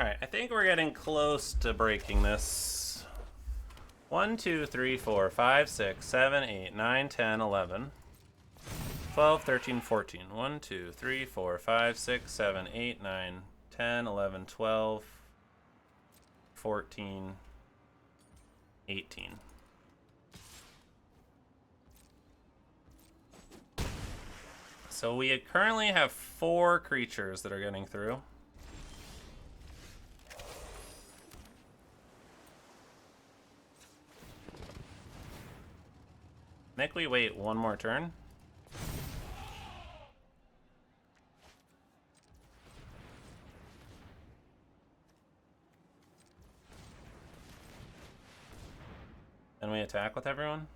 Alright, I think we're getting close to breaking this. 1, 2, 3, 4, 5, 6, 7, 8, 9, 10, 11, 12, 13, 14. 1, 2, 3, 4, 5, 6, 7, 8, 9, 10, 11, 12, 14, 18. So we currently have 4 creatures that are getting through. I think we wait one more turn. Then we attack with everyone.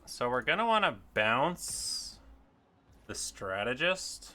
So we're gonna want to bounce the strategist.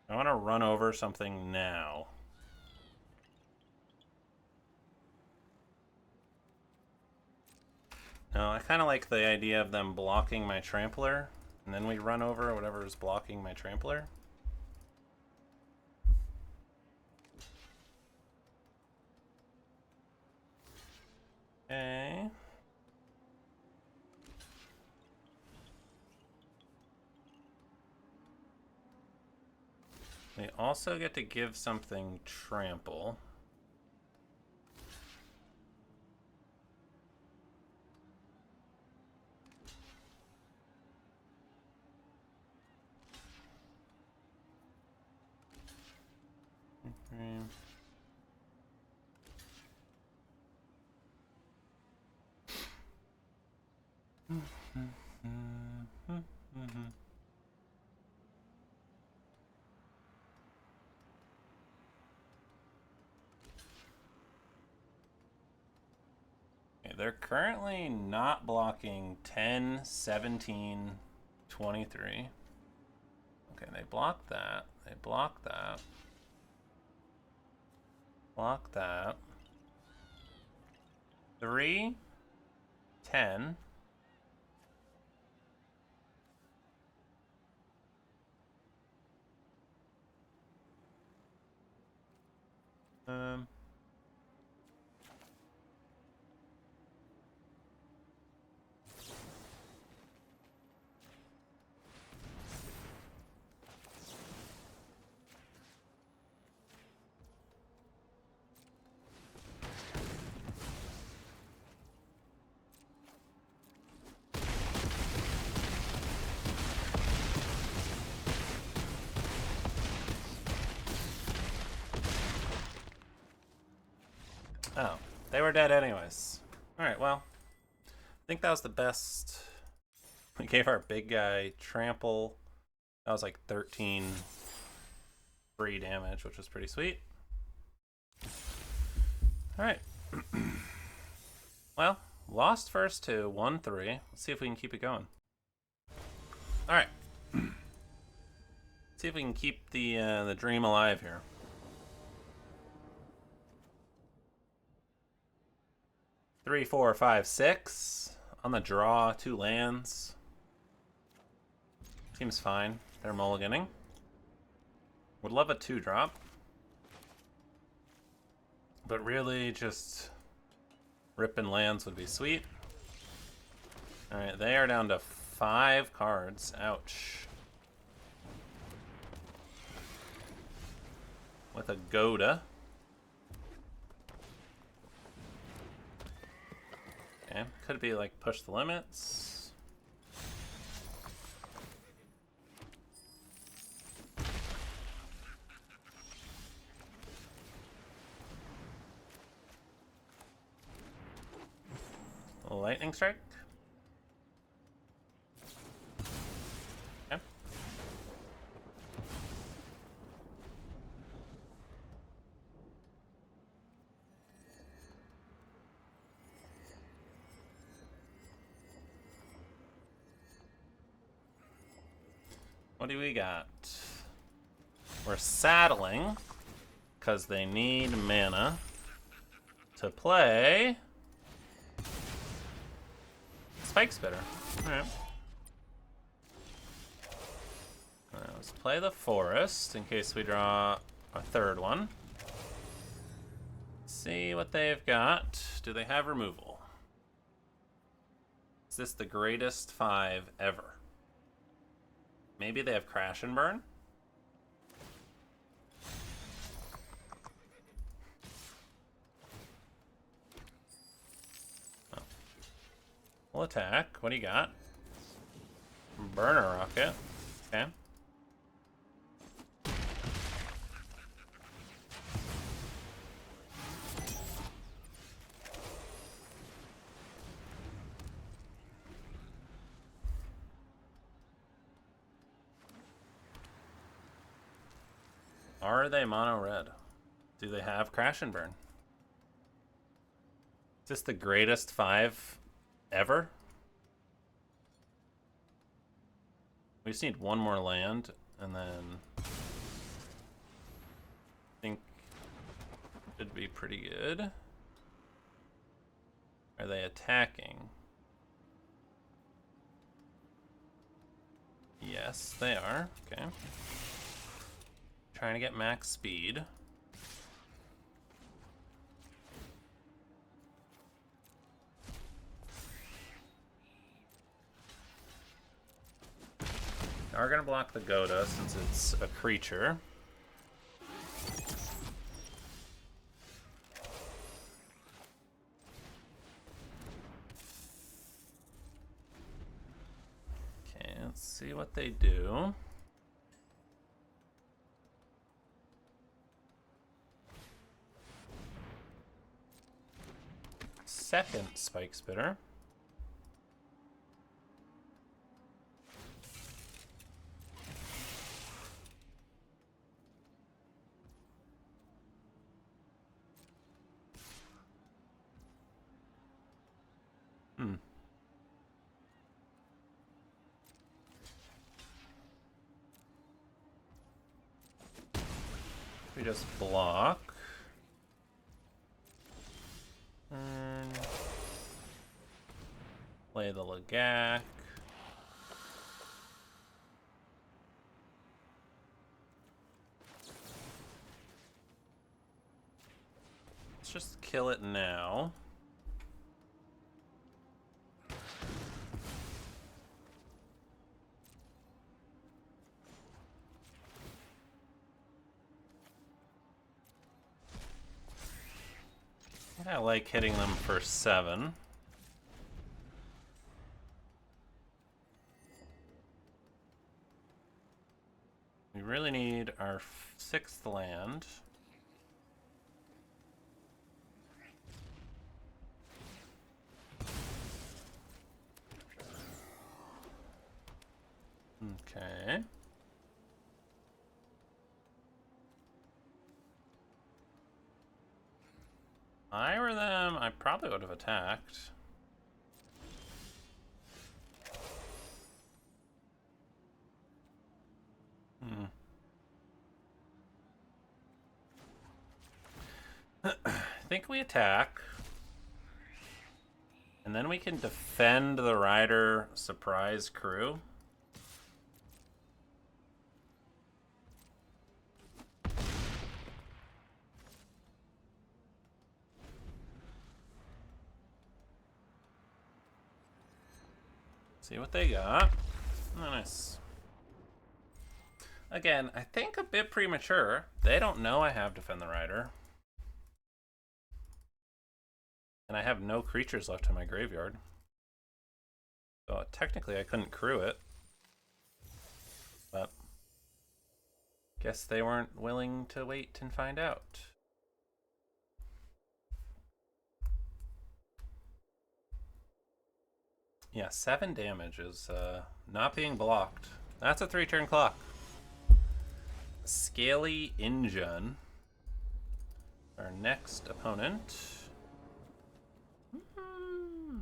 I want to run over something now. No, I kind of like the idea of them blocking my trampler, and then we run over whatever is blocking my trampler. Okay. We also get to give something trample. Okay, they're currently not blocking 10, 17, 23. Okay, they block that. They block that. Block that. 3, 10. Oh, they were dead anyways. Alright, well, I think that was the best. We gave our big guy trample. That was like 13 free damage, which was pretty sweet. Alright. Well, lost first two, 1-3. Let's see if we can keep it going. Alright. See if we can keep the dream alive here. Three, 4, 5, 6. On the draw, 2 lands. Seems fine. They're mulliganing. Would love a 2-drop. But really, just ripping lands would be sweet. Alright, they are down to 5 cards. Ouch. With a Goda. Okay, could be like push the limits. Lightning strike. Okay. What do we got? We're saddling because they need mana to play Spike Spitter. Alright. Let's play the forest in case we draw a third one. See what they've got. Do they have removal? Is this the greatest 5 ever? Maybe they have Crash and Burn? Oh. We'll attack. What do you got? Burner Rocket. Okay. Are they mono red? Do they have Crash and Burn? Is this the greatest 5 ever? We just need one more land, and then I think it should be pretty good. Are they attacking? Yes, they are. Okay. Trying to get max speed. Are gonna block the Goda since it's a creature. Okay, let's see what they do. Second Spike Spitter. We just block. And play the Lagak. Let's just kill it now. I like hitting them for 7. We really need our 6th land. Okay. If I were them, I probably would have attacked. I think we attack. And then we can defend the Rider Surprise Crew. See what they got. Oh, nice. Again, I think a bit premature. They don't know I have Defend the Rider. And I have no creatures left in my graveyard. So technically I couldn't crew it. But guess they weren't willing to wait and find out. Yeah, 7 damage is not being blocked. That's a 3-turn clock. Scaly Injun. Our next opponent.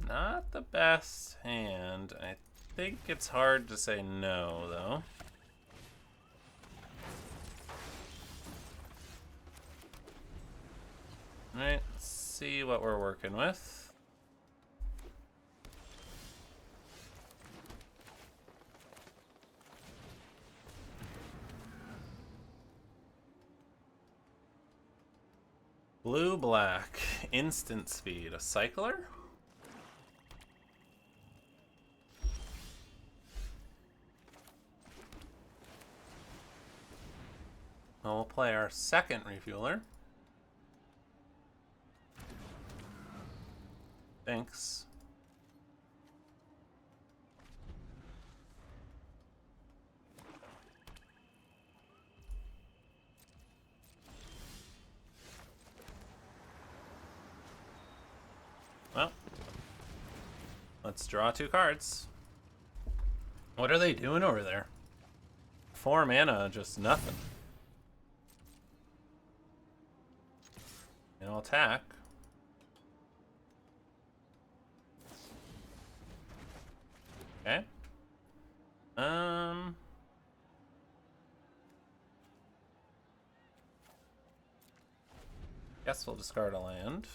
Not the best hand. I think it's hard to say no, though. Alright, let's see what we're working with. Blue-black, instant speed, a cycler? Well, we'll play our second refueler. Thanks. Well, let's draw 2 cards. What are they doing over there? 4 mana, just nothing. And I'll attack. Okay. Guess we'll discard a land.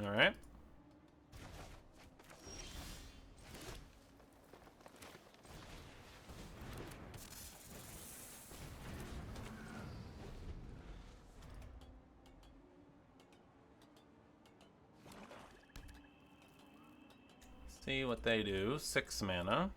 All right. See what they do. 6 mana.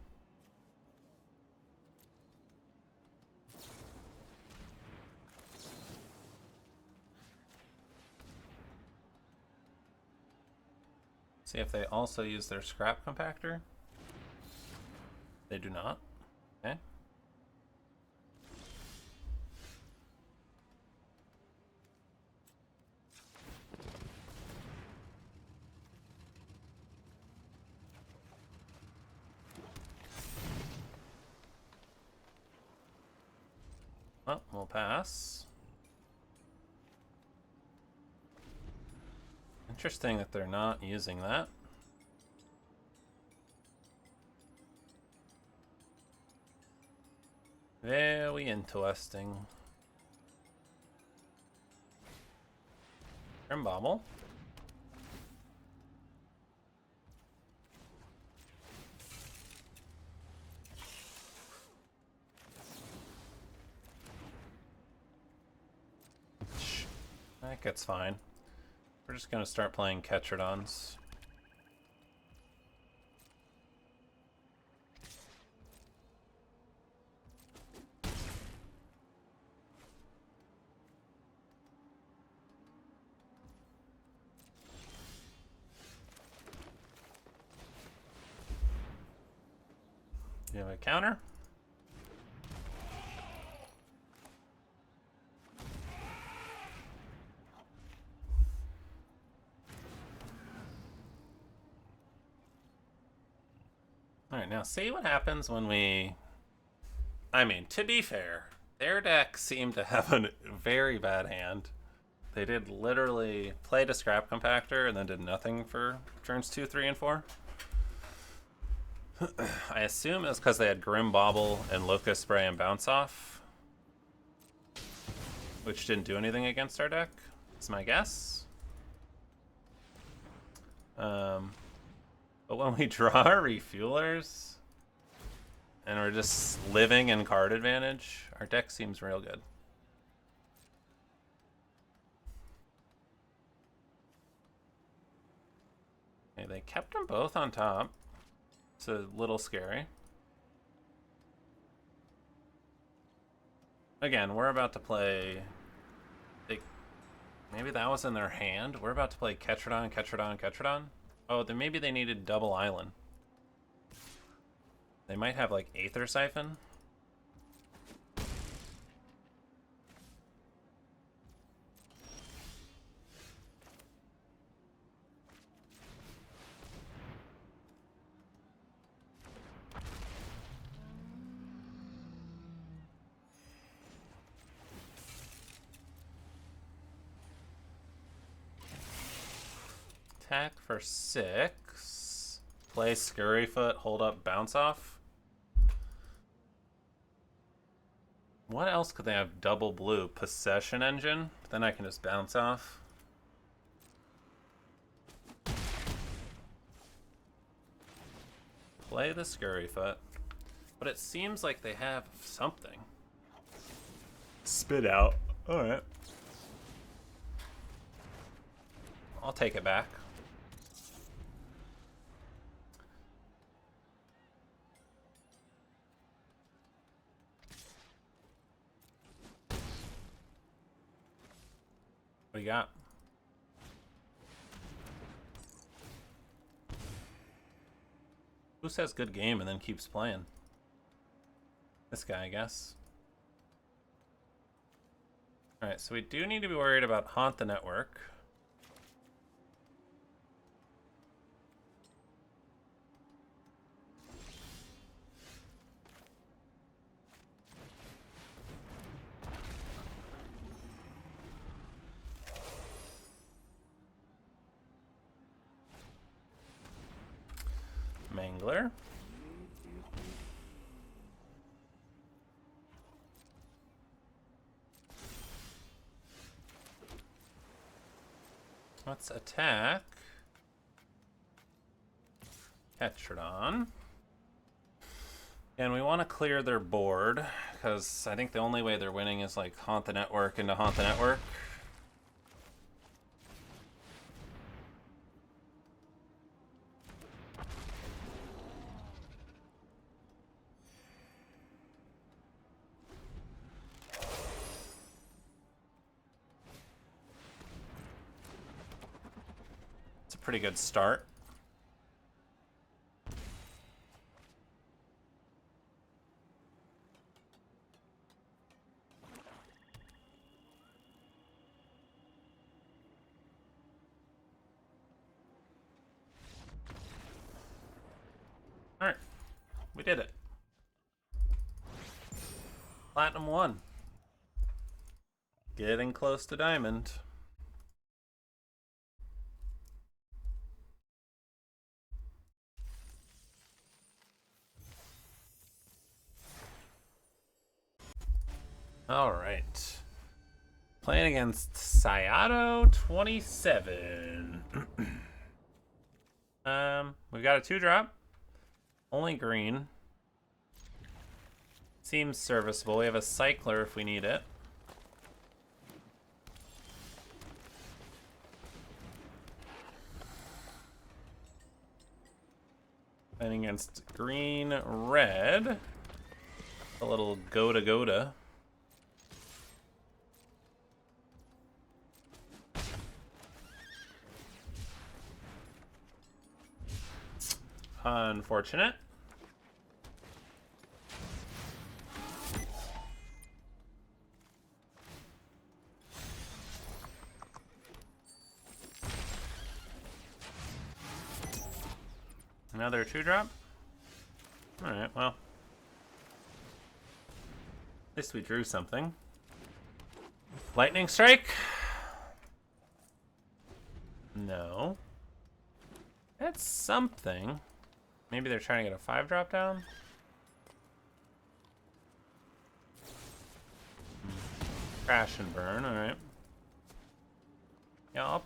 See if they also use their scrap compactor. They do not. Okay. Well, we'll pass. Interesting that they're not using that. Very interesting. Bobble. I think it's fine. We're just gonna start playing Ketradons. You have a counter? Alright, now see what happens when we... I mean, to be fair, their deck seemed to have a very bad hand. They did literally play a scrap compactor and then did nothing for turns 2, 3, and 4. I assume it's because they had Grim Bauble and Locust Spray and Bounce Off, which didn't do anything against our deck. That's my guess. But when we draw our refuelers and we're just living in card advantage, our deck seems real good. They kept them both on top. It's a little scary. Again, we're about to play... Maybe that was in their hand. We're about to play Ketradon, Ketradon, Ketradon. Oh, then maybe they needed double island. They might have like Aether Siphon. Attack for 6. Play Scurryfoot, hold up, bounce off. What else could they have double blue? Possession Engine? Then I can just bounce off. Play the Scurryfoot. But it seems like they have something. Spit out. Alright. I'll take it back. What do you got? Who says good game and then keeps playing? This guy, I guess. Alright, so we do need to be worried about Haunt the Network. Mangler. Let's attack Ketradon. And we want to clear their board, because I think the only way they're winning is like Haunt the Network into Haunt the Network. Pretty good start. All right, we did it. Platinum 1. Getting close to diamond. All right. Playing against Sayato 27. We've got a 2-drop. Only green. Seems serviceable. We have a Cycler if we need it. Playing against green, red. A little Goda. Unfortunate. Another 2-drop? Alright, well. At least we drew something. Lightning Strike? No. That's something. Maybe they're trying to get a 5-drop down? Crash and burn, alright. Yeah, I'll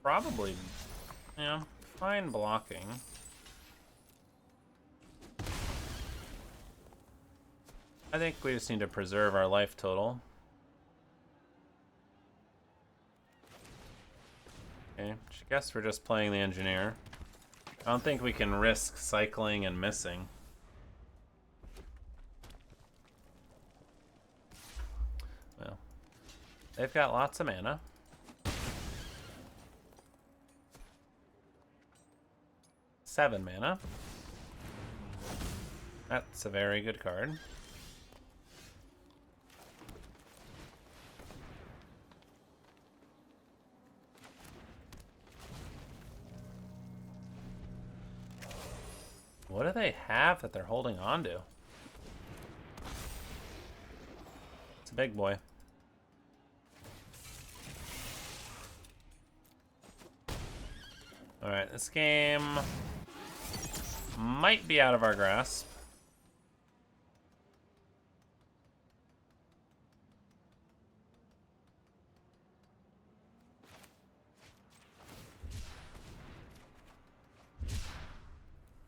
probably, fine blocking. I think we just need to preserve our life total. Okay, I guess we're just playing the engineer. I don't think we can risk cycling and missing. Well, they've got lots of mana. Seven mana. That's a very good card. What do they have that they're holding on to? It's a big boy. Alright, this game might be out of our grasp.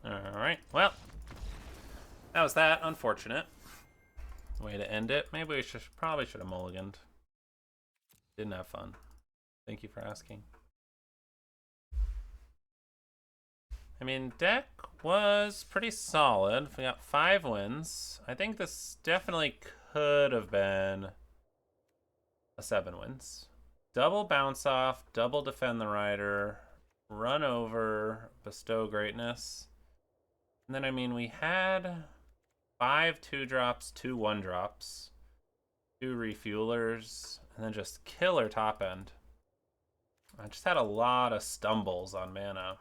Alright, well, that was that. Unfortunate way to end it. Maybe we probably should have mulliganed. Didn't have fun. Thank you for asking. I mean, deck was pretty solid. We got 5 wins. I think this definitely could have been a 7 wins. Double bounce off, double defend the rider, run over, bestow greatness. And then, I mean, we had 5 2-drops, 2 1-drops, 2 refuelers, and then just killer top end. I just had a lot of stumbles on mana.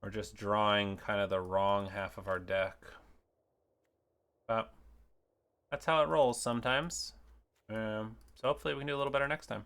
Or just drawing kind of the wrong half of our deck. But that's how it rolls sometimes. So hopefully we can do a little better next time.